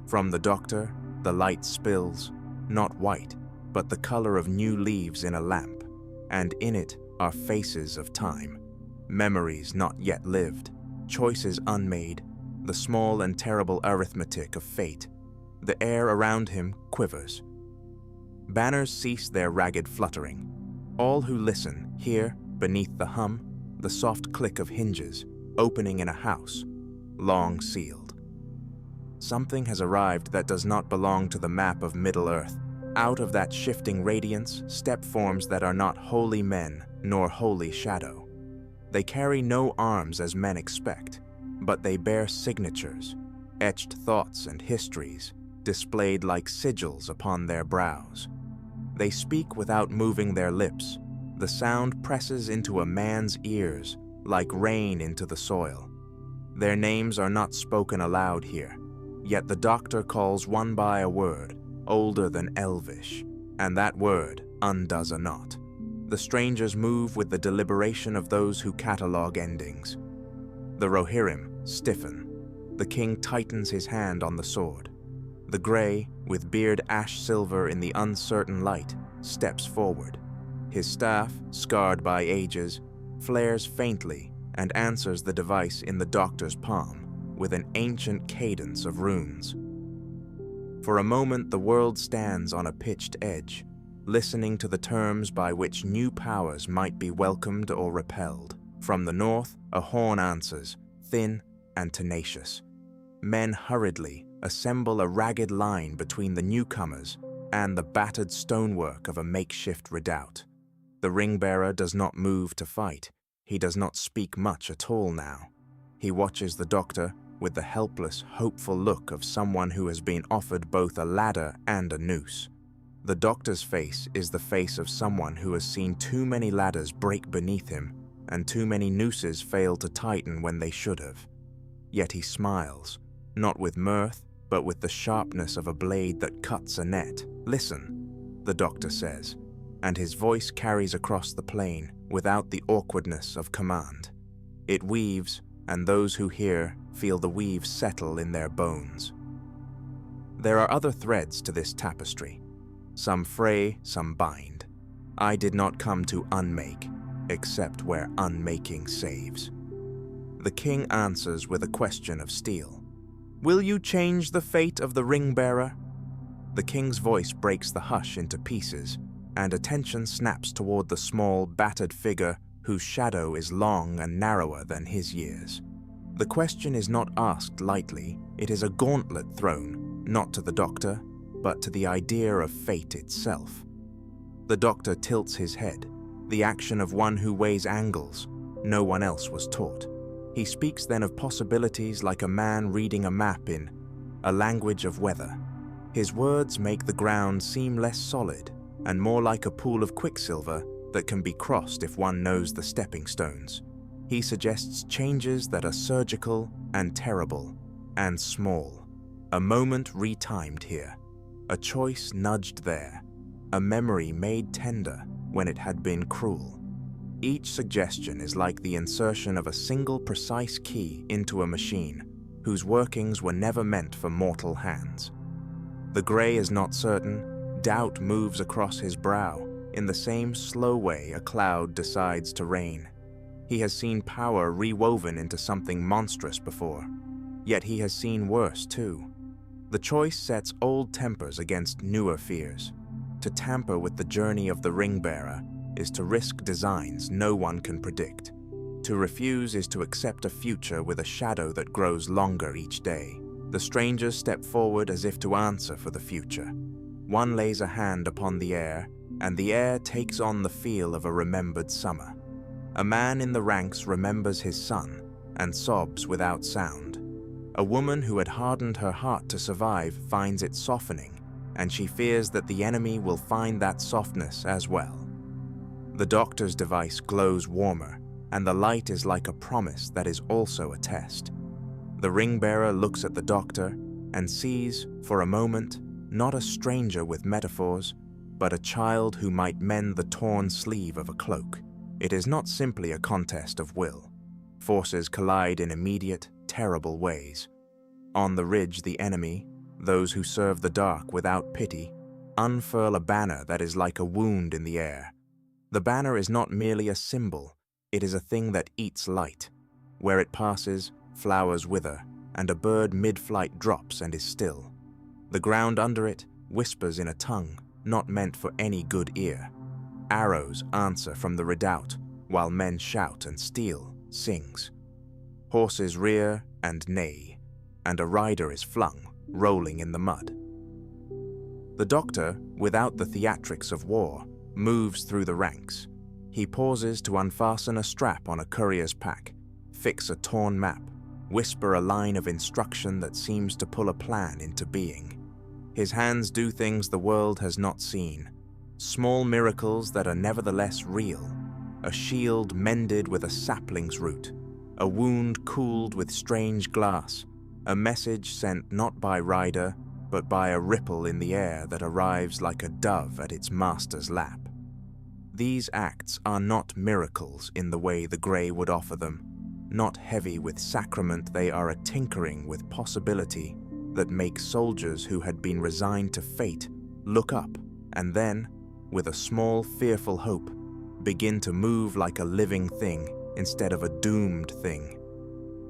From the doctor, the light spills, not white, but the color of new leaves in a lamp, and in it are faces of time, memories not yet lived, choices unmade, the small and terrible arithmetic of fate. The air around him quivers. Banners cease their ragged fluttering. All who listen hear, beneath the hum, the soft click of hinges, opening in a house, long sealed. Something has arrived that does not belong to the map of Middle-earth. Out of that shifting radiance step forms that are not holy men nor holy shadow. They carry no arms as men expect, but they bear signatures, etched thoughts and histories, displayed like sigils upon their brows. They speak without moving their lips. The sound presses into a man's ears like rain into the soil. Their names are not spoken aloud here, yet the doctor calls one by a word, older than Elvish, and that word undoes a knot. The strangers move with the deliberation of those who catalogue endings. The Rohirrim stiffen. The king tightens his hand on the sword. The grey, with beard ash silver in the uncertain light, steps forward. His staff, scarred by ages, flares faintly and answers the device in the doctor's palm with an ancient cadence of runes. For a moment the world stands on a pitched edge, listening to the terms by which new powers might be welcomed or repelled. From the north, a horn answers, thin and tenacious. Men hurriedly assemble a ragged line between the newcomers and the battered stonework of a makeshift redoubt. The ring-bearer does not move to fight. He does not speak much at all now. He watches the doctor with the helpless, hopeful look of someone who has been offered both a ladder and a noose. The doctor's face is the face of someone who has seen too many ladders break beneath him and too many nooses fail to tighten when they should have. Yet he smiles, not with mirth, but with the sharpness of a blade that cuts a net. "Listen," the doctor says, and his voice carries across the plain without the awkwardness of command. It weaves, and those who hear feel the weave settle in their bones. There are other threads to this tapestry. Some fray, some bind. I did not come to unmake, except where unmaking saves. The king answers with a question of steel. "Will you change the fate of the ring-bearer?" The king's voice breaks the hush into pieces, and attention snaps toward the small, battered figure whose shadow is long and narrower than his years. The question is not asked lightly. It is a gauntlet thrown, not to the doctor, but to the idea of fate itself. The doctor tilts his head, the action of one who weighs angles. No one else was taught. He speaks then of possibilities like a man reading a map in a language of weather. His words make the ground seem less solid and more like a pool of quicksilver that can be crossed if one knows the stepping stones. He suggests changes that are surgical and terrible and small. A moment retimed here, a choice nudged there, a memory made tender when it had been cruel. Each suggestion is like the insertion of a single precise key into a machine whose workings were never meant for mortal hands. The grey is not certain. Doubt moves across his brow in the same slow way a cloud decides to rain. He has seen power rewoven into something monstrous before, yet he has seen worse too. The choice sets old tempers against newer fears. To tamper with the journey of the ring-bearer is to risk designs no one can predict. To refuse is to accept a future with a shadow that grows longer each day. The strangers step forward as if to answer for the future. One lays a hand upon the air, and the air takes on the feel of a remembered summer. A man in the ranks remembers his son and sobs without sound. A woman who had hardened her heart to survive finds it softening, and she fears that the enemy will find that softness as well. The doctor's device glows warmer, and the light is like a promise that is also a test. The ring-bearer looks at the doctor and sees, for a moment, not a stranger with metaphors, but a child who might mend the torn sleeve of a cloak. It is not simply a contest of will. Forces collide in immediate, terrible ways. On the ridge, the enemy, those who serve the dark without pity, unfurl a banner that is like a wound in the air. The banner is not merely a symbol, it is a thing that eats light. Where it passes, flowers wither, and a bird mid-flight drops and is still. The ground under it whispers in a tongue not meant for any good ear. Arrows answer from the redoubt, while men shout and steel sings. Horses rear and neigh, and a rider is flung, rolling in the mud. The doctor, without the theatrics of war, moves through the ranks. He pauses to unfasten a strap on a courier's pack, fix a torn map, whisper a line of instruction that seems to pull a plan into being. His hands do things the world has not seen, small miracles that are nevertheless real. A shield mended with a sapling's root, a wound cooled with strange glass, a message sent not by rider, but by a ripple in the air that arrives like a dove at its master's lap. These acts are not miracles in the way the Grey would offer them. Not heavy with sacrament, they are a tinkering with possibility that makes soldiers who had been resigned to fate look up and then, with a small fearful hope, begin to move like a living thing instead of a doomed thing.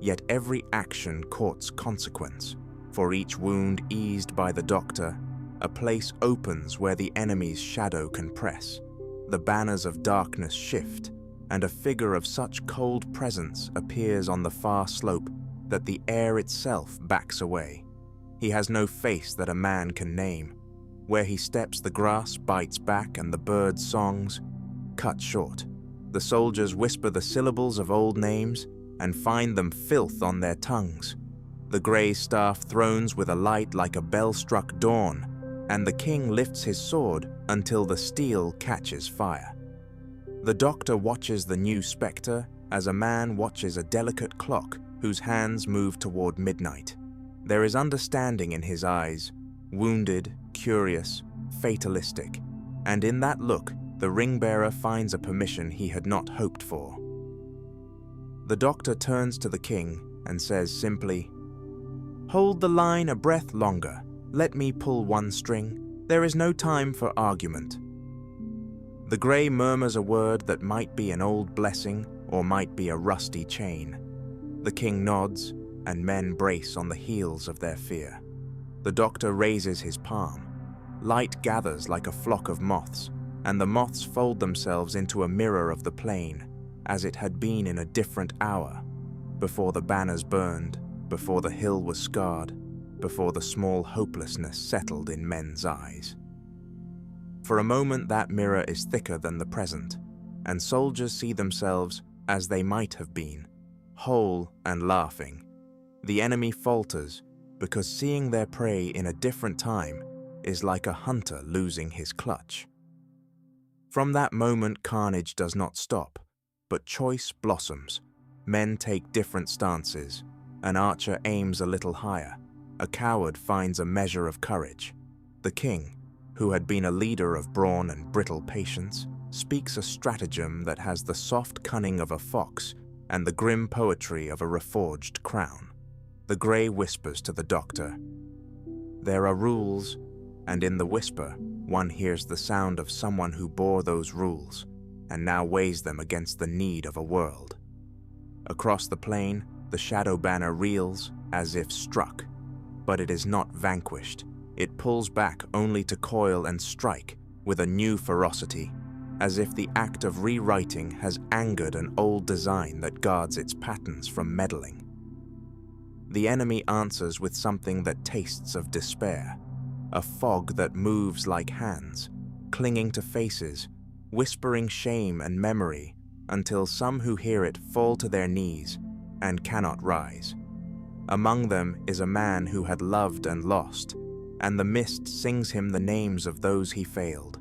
Yet every action courts consequence. For each wound eased by the doctor, a place opens where the enemy's shadow can press. The banners of darkness shift, and a figure of such cold presence appears on the far slope that the air itself backs away. He has no face that a man can name. Where he steps, the grass bites back and the birds' songs cut short. The soldiers whisper the syllables of old names and find them filth on their tongues. The grey staff thrones with a light like a bell-struck dawn, and the king lifts his sword until the steel catches fire. The doctor watches the new spectre as a man watches a delicate clock whose hands move toward midnight. There is understanding in his eyes, wounded, curious, fatalistic, and in that look, the ring-bearer finds a permission he had not hoped for. The doctor turns to the king and says simply, "Hold the line a breath longer. Let me pull one string. There is no time for argument." The Grey murmurs a word that might be an old blessing or might be a rusty chain. The king nods, and men brace on the heels of their fear. The doctor raises his palm. Light gathers like a flock of moths, and the moths fold themselves into a mirror of the plain, as it had been in a different hour, before the banners burned, before the hill was scarred, before the small hopelessness settled in men's eyes. For a moment that mirror is thicker than the present, and soldiers see themselves as they might have been, whole and laughing. The enemy falters, because seeing their prey in a different time is like a hunter losing his clutch. From that moment, carnage does not stop, but choice blossoms. Men take different stances. An archer aims a little higher. A coward finds a measure of courage. The king, who had been a leader of brawn and brittle patience, speaks a stratagem that has the soft cunning of a fox and the grim poetry of a reforged crown. The Grey whispers to the doctor, "There are rules," and in the whisper, one hears the sound of someone who bore those rules and now weighs them against the need of a world. Across the plain, the shadow banner reels as if struck, but it is not vanquished. It pulls back only to coil and strike with a new ferocity, as if the act of rewriting has angered an old design that guards its patterns from meddling. The enemy answers with something that tastes of despair, a fog that moves like hands, clinging to faces, whispering shame and memory until some who hear it fall to their knees and cannot rise. Among them is a man who had loved and lost, and the mist sings him the names of those he failed.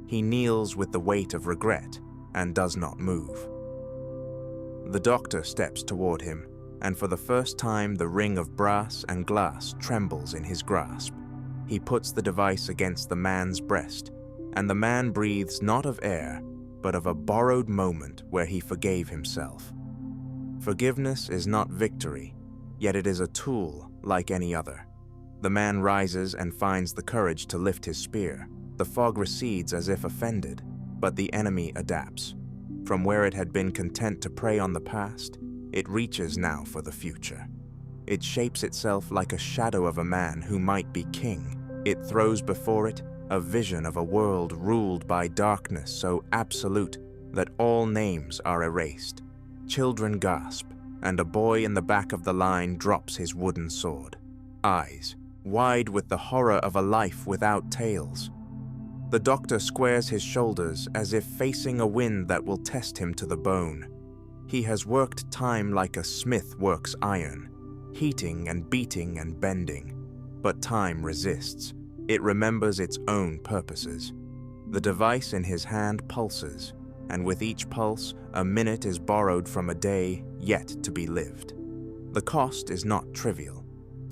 He kneels with the weight of regret and does not move. The doctor steps toward him, and for the first time the ring of brass and glass trembles in his grasp. He puts the device against the man's breast, and the man breathes not of air, but of a borrowed moment where he forgave himself. Forgiveness is not victory, yet it is a tool like any other. The man rises and finds the courage to lift his spear. The fog recedes as if offended, but the enemy adapts. From where it had been content to prey on the past, it reaches now for the future. It shapes itself like a shadow of a man who might be king. It throws before it a vision of a world ruled by darkness so absolute that all names are erased. Children gasp, and a boy in the back of the line drops his wooden sword, eyes wide with the horror of a life without tales. The doctor squares his shoulders as if facing a wind that will test him to the bone. He has worked time like a smith works iron, heating and beating and bending. But time resists. It remembers its own purposes. The device in his hand pulses, and with each pulse, a minute is borrowed from a day yet to be lived. The cost is not trivial.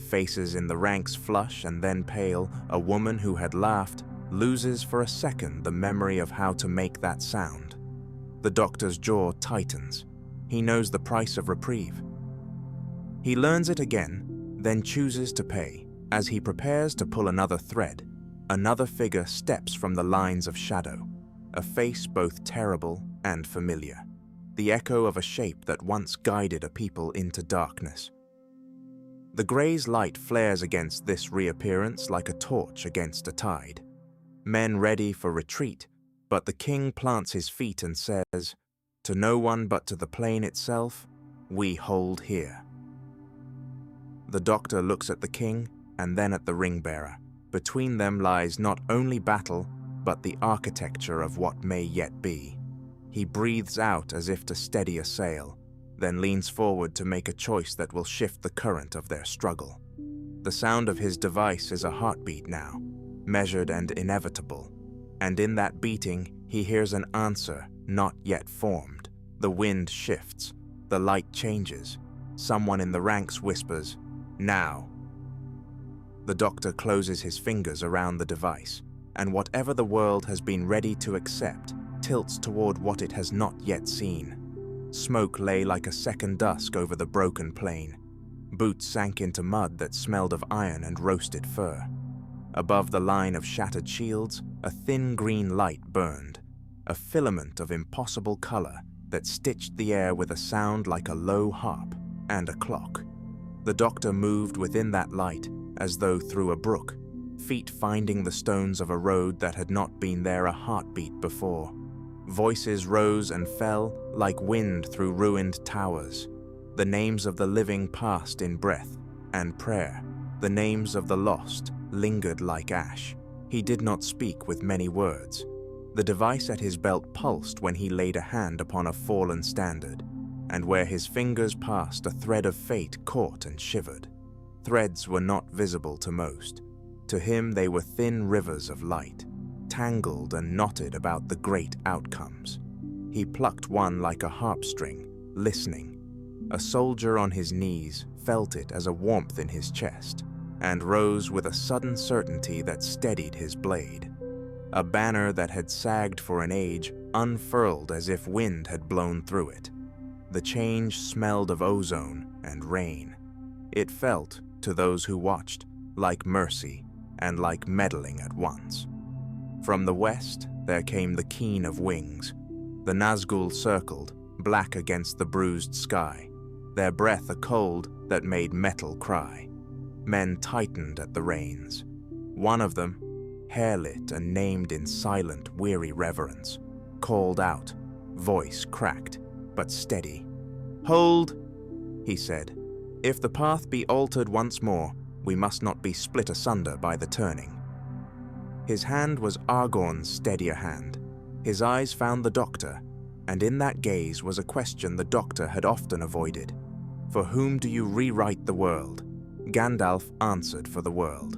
Faces in the ranks flush and then pale. A woman who had laughed loses for a second the memory of how to make that sound. The doctor's jaw tightens. He knows the price of reprieve. He learns it again, then chooses to pay. As he prepares to pull another thread, another figure steps from the lines of shadow, a face both terrible and familiar, the echo of a shape that once guided a people into darkness. The gray's light flares against this reappearance like a torch against a tide. Men ready for retreat, but the king plants his feet and says, "To no one but to the plain itself, we hold here." The doctor looks at the king and then at the ring-bearer. Between them lies not only battle, but the architecture of what may yet be. He breathes out as if to steady a sail, then leans forward to make a choice that will shift the current of their struggle. The sound of his device is a heartbeat now, measured and inevitable, and in that beating he hears an answer not yet formed. The wind shifts, the light changes. Someone in the ranks whispers, "Now." The doctor closes his fingers around the device, and whatever the world has been ready to accept tilts toward what it has not yet seen. Smoke lay like a second dusk over the broken plain. Boots sank into mud that smelled of iron and roasted fur. Above the line of shattered shields, a thin green light burned, a filament of impossible color that stitched the air with a sound like a low harp and a clock. The doctor moved within that light as though through a brook, feet finding the stones of a road that had not been there a heartbeat before. Voices rose and fell like wind through ruined towers. The names of the living passed in breath and prayer. The names of the lost lingered like ash. He did not speak with many words. The device at his belt pulsed when he laid a hand upon a fallen standard, and where his fingers passed, a thread of fate caught and shivered. Threads were not visible to most. To him they were thin rivers of light, tangled and knotted about the great outcomes. He plucked one like a harp string, listening. A soldier on his knees felt it as a warmth in his chest, and rose with a sudden certainty that steadied his blade. A banner that had sagged for an age unfurled as if wind had blown through it. The change smelled of ozone and rain. It felt, to those who watched, like mercy and like meddling at once. From the west there came the keen of wings. The Nazgul circled, black against the bruised sky, their breath a cold that made metal cry. Men tightened at the reins. One of them, hairlit and named in silent, weary reverence, called out, voice cracked, but steady. "Hold," he said. "If the path be altered once more, we must not be split asunder by the turning." His hand was Argorn's steadier hand. His eyes found the doctor, and in that gaze was a question the doctor had often avoided. "For whom do you rewrite the world?" Gandalf answered for the world.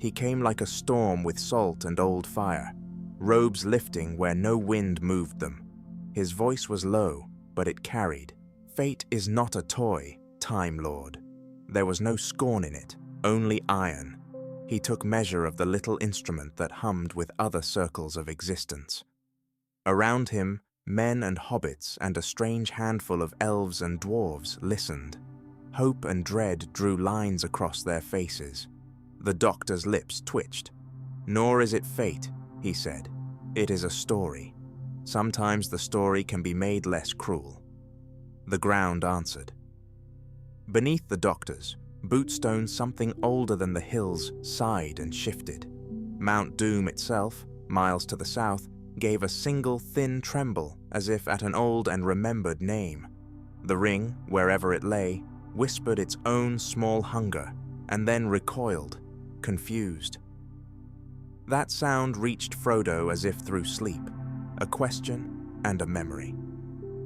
He came like a storm with salt and old fire, robes lifting where no wind moved them. His voice was low, but it carried, Fate is not a toy, Time Lord. There was no scorn in it, only iron. He took measure of the little instrument that hummed with other circles of existence. Around him, men and hobbits and a strange handful of elves and dwarves listened. Hope and dread drew lines across their faces. The doctor's lips twitched. "Nor is it fate," he said. "It is a story. Sometimes the story can be made less cruel." The ground answered. Beneath the doctors, bootstones something older than the hills sighed and shifted. Mount Doom itself, miles to the south, gave a single thin tremble as if at an old and remembered name. The ring, wherever it lay, whispered its own small hunger and then recoiled, confused. That sound reached Frodo as if through sleep, a question and a memory.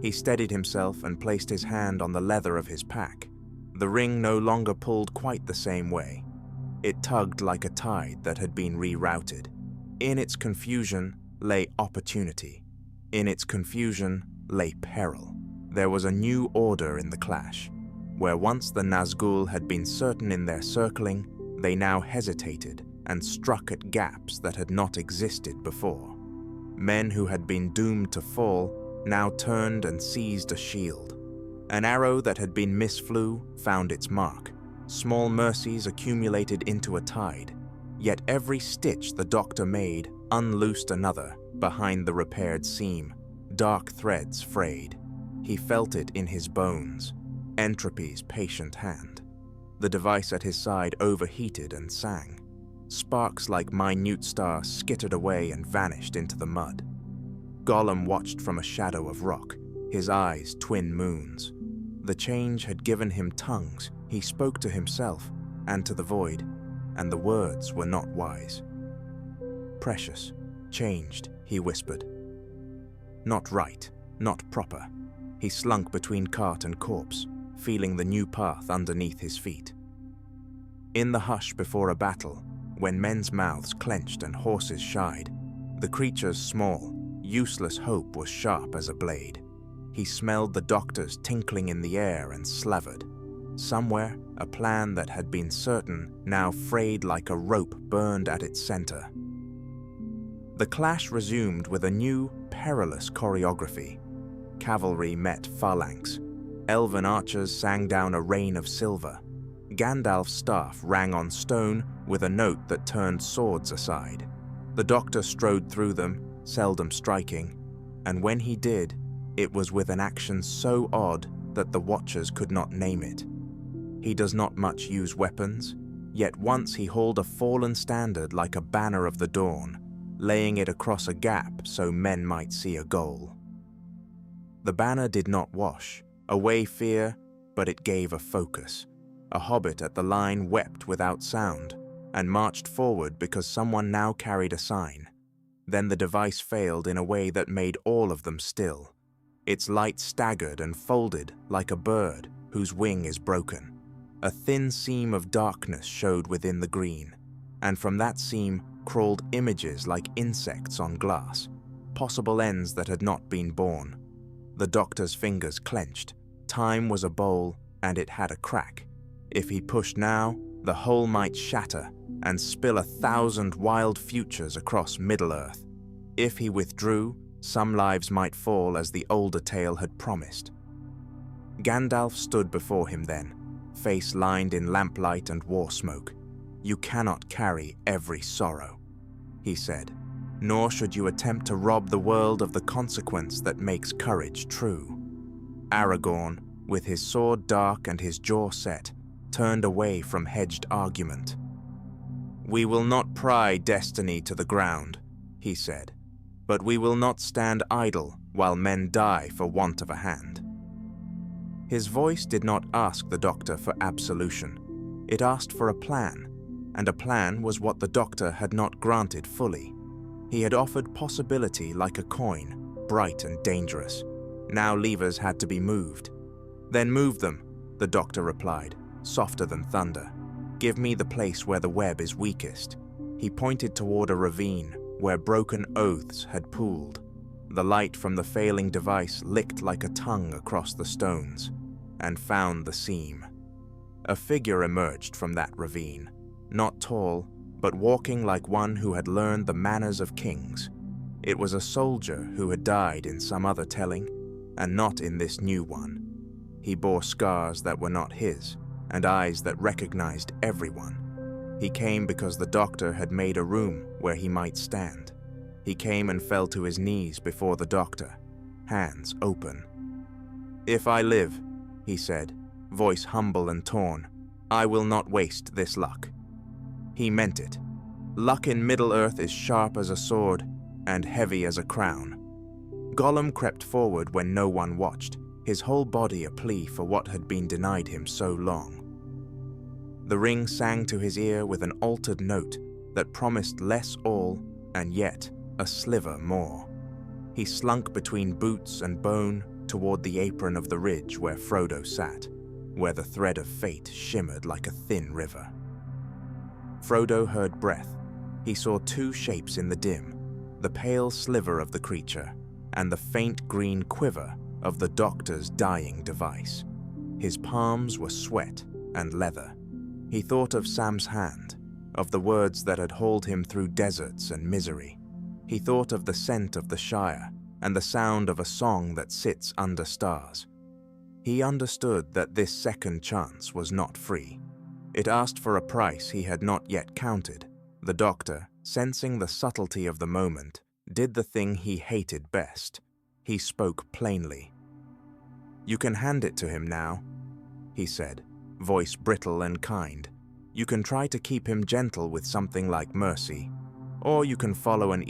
He steadied himself and placed his hand on the leather of his pack. The ring no longer pulled quite the same way. It tugged like a tide that had been rerouted. In its confusion lay opportunity. In its confusion lay peril. There was a new order in the clash. Where once the Nazgul had been certain in their circling, they now hesitated and struck at gaps that had not existed before. Men who had been doomed to fall now turned and seized a shield. An arrow that had been misflew found its mark. Small mercies accumulated into a tide. Yet every stitch the doctor made unloosed another behind the repaired seam. Dark threads frayed. He felt it in his bones. Entropy's patient hand. The device at his side overheated and sang. Sparks like minute stars skittered away and vanished into the mud. Gollum watched from a shadow of rock, his eyes twin moons. The change had given him tongues. He spoke to himself and to the void, and the words were not wise. "Precious, changed," he whispered. "Not right, not proper." He slunk between cart and corpse, feeling the new path underneath his feet. In the hush before a battle, when men's mouths clenched and horses shied, the creature's small, useless hope was sharp as a blade. He smelled the doctors tinkling in the air and slavered. Somewhere, a plan that had been certain now frayed like a rope burned at its center. The clash resumed with a new, perilous choreography. Cavalry met phalanx. Elven archers sang down a rain of silver. Gandalf's staff rang on stone with a note that turned swords aside. The doctor strode through them, seldom striking, and when he did, it was with an action so odd that the watchers could not name it. He does not much use weapons, yet once he hauled a fallen standard like a banner of the dawn, laying it across a gap so men might see a goal. The banner did not wash away fear, but it gave a focus. A hobbit at the line wept without sound and marched forward because someone now carried a sign. Then the device failed in a way that made all of them still. Its light staggered and folded like a bird whose wing is broken. A thin seam of darkness showed within the green, and from that seam crawled images like insects on glass, possible ends that had not been born. The doctor's fingers clenched. Time was a bowl, and it had a crack. If he pushed now, the whole might shatter and spill 1,000 wild futures across Middle-earth. If he withdrew, some lives might fall as the older tale had promised. Gandalf stood before him then, face lined in lamplight and war smoke. "You cannot carry every sorrow," he said, "nor should you attempt to rob the world of the consequence that makes courage true." Aragorn, with his sword dark and his jaw set, turned away from hedged argument. "We will not pry destiny to the ground," he said, "but we will not stand idle while men die for want of a hand." His voice did not ask the doctor for absolution. It asked for a plan, and a plan was what the doctor had not granted fully. He had offered possibility like a coin, bright and dangerous. Now levers had to be moved. "Then move them," the doctor replied, softer than thunder. "Give me the place where the web is weakest." He pointed toward a ravine where broken oaths had pooled. The light from the failing device licked like a tongue across the stones. and found the seam. A figure emerged from that ravine, not tall, but walking like one who had learned the manners of kings. It was a soldier who had died in some other telling, and not in this new one. He bore scars that were not his, and eyes that recognized everyone. He came because the doctor had made a room where he might stand. He came and fell to his knees before the doctor, hands open. "If I live," he said, voice humble and torn, "I will not waste this luck." He meant it. Luck in Middle-earth is sharp as a sword and heavy as a crown. Gollum crept forward when no one watched, his whole body a plea for what had been denied him so long. The ring sang to his ear with an altered note that promised less all and yet a sliver more. He slunk between boots and bone toward the apron of the ridge where Frodo sat, where the thread of fate shimmered like a thin river. Frodo heard breath. He saw two shapes in the dim, the pale sliver of the creature and the faint green quiver of the doctor's dying device. His palms were sweat and leather. He thought of Sam's hand, of the words that had hauled him through deserts and misery. He thought of the scent of the Shire and the sound of a song that sits under stars. He understood that this second chance was not free. It asked for a price he had not yet counted. The doctor, sensing the subtlety of the moment, did the thing he hated best. He spoke plainly. "You can hand it to him now," he said, voice brittle and kind. "You can try to keep him gentle with something like mercy, or you can follow an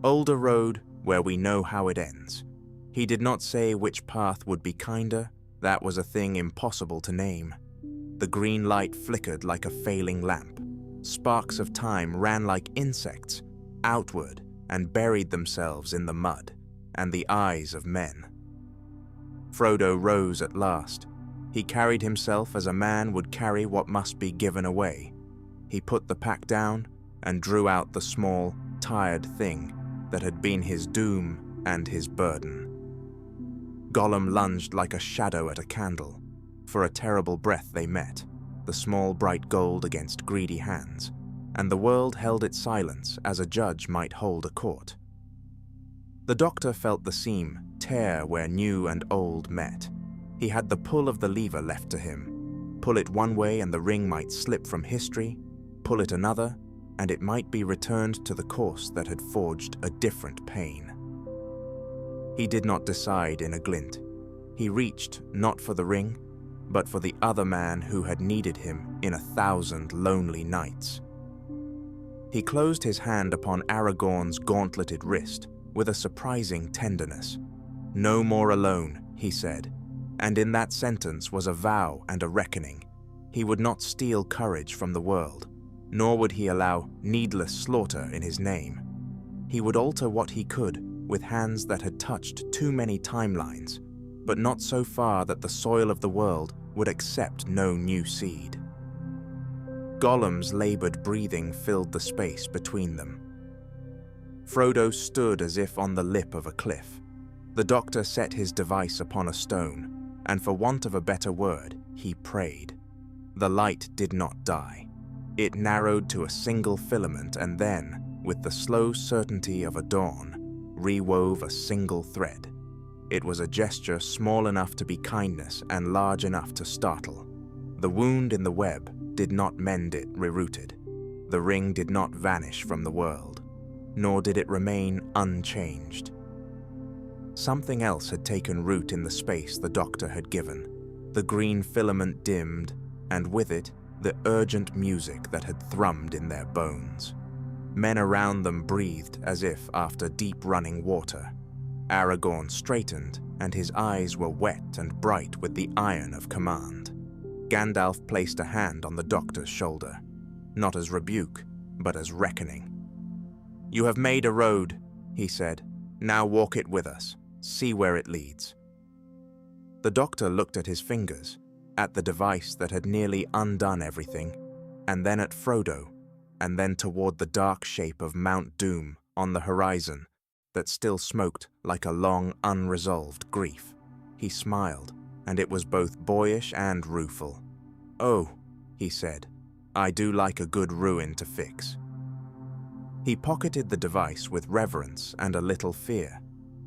older road where we know how it ends." He did not say which path would be kinder. That was a thing impossible to name. The green light flickered like a failing lamp. Sparks of time ran like insects, outward, and buried themselves in the mud and the eyes of men. Frodo rose at last. He carried himself as a man would carry what must be given away. He put the pack down and drew out the small, tired thing that had been his doom and his burden. Gollum lunged like a shadow at a candle. For a terrible breath they met, the small bright gold against greedy hands, and the world held its silence as a judge might hold a court. The doctor felt the seam tear where new and old met. He had the pull of the lever left to him. Pull it one way and the ring might slip from history, pull it another, and it might be returned to the course that had forged a different pain. He did not decide in a glint. He reached not for the ring, but for the other man who had needed him in 1,000 lonely nights. He closed his hand upon Aragorn's gauntleted wrist with a surprising tenderness. "No more alone," he said, and in that sentence was a vow and a reckoning. He would not steal courage from the world, nor would he allow needless slaughter in his name. He would alter what he could with hands that had touched too many timelines, but not so far that the soil of the world would accept no new seed. Gollum's labored breathing filled the space between them. Frodo stood as if on the lip of a cliff. The doctor set his device upon a stone, and for want of a better word, he prayed. The light did not die. It narrowed to a single filament and then, with the slow certainty of a dawn, rewove a single thread. It was a gesture small enough to be kindness and large enough to startle. The wound in the web did not mend it rerouted. The ring did not vanish from the world, nor did it remain unchanged. Something else had taken root in the space the doctor had given. The green filament dimmed, and with it, the urgent music that had thrummed in their bones. Men around them breathed as if after deep running water. Aragorn straightened, and his eyes were wet and bright with the iron of command. Gandalf placed a hand on the doctor's shoulder, not as rebuke, but as reckoning. "You have made a road," he said. "Now walk it with us. See where it leads." The doctor looked at his fingers, at the device that had nearly undone everything, and then at Frodo, and then toward the dark shape of Mount Doom on the horizon that still smoked like a long, unresolved grief. He smiled. and it was both boyish and rueful. "Oh," he said, "I do like a good ruin to fix." He pocketed the device with reverence and a little fear.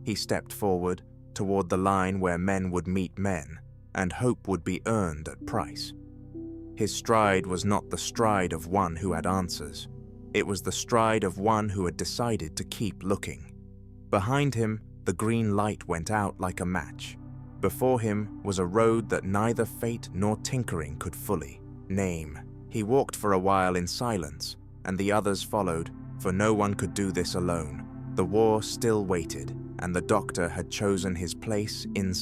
He stepped forward, toward the line where men would meet men, and hope would be earned at price. His stride was not the stride of one who had answers. It was the stride of one who had decided to keep looking. Behind him, the green light went out like a match. Before him was a road that neither fate nor tinkering could fully name. He walked for a while in silence, and the others followed, for no one could do this alone. The war still waited, and the doctor had chosen his place in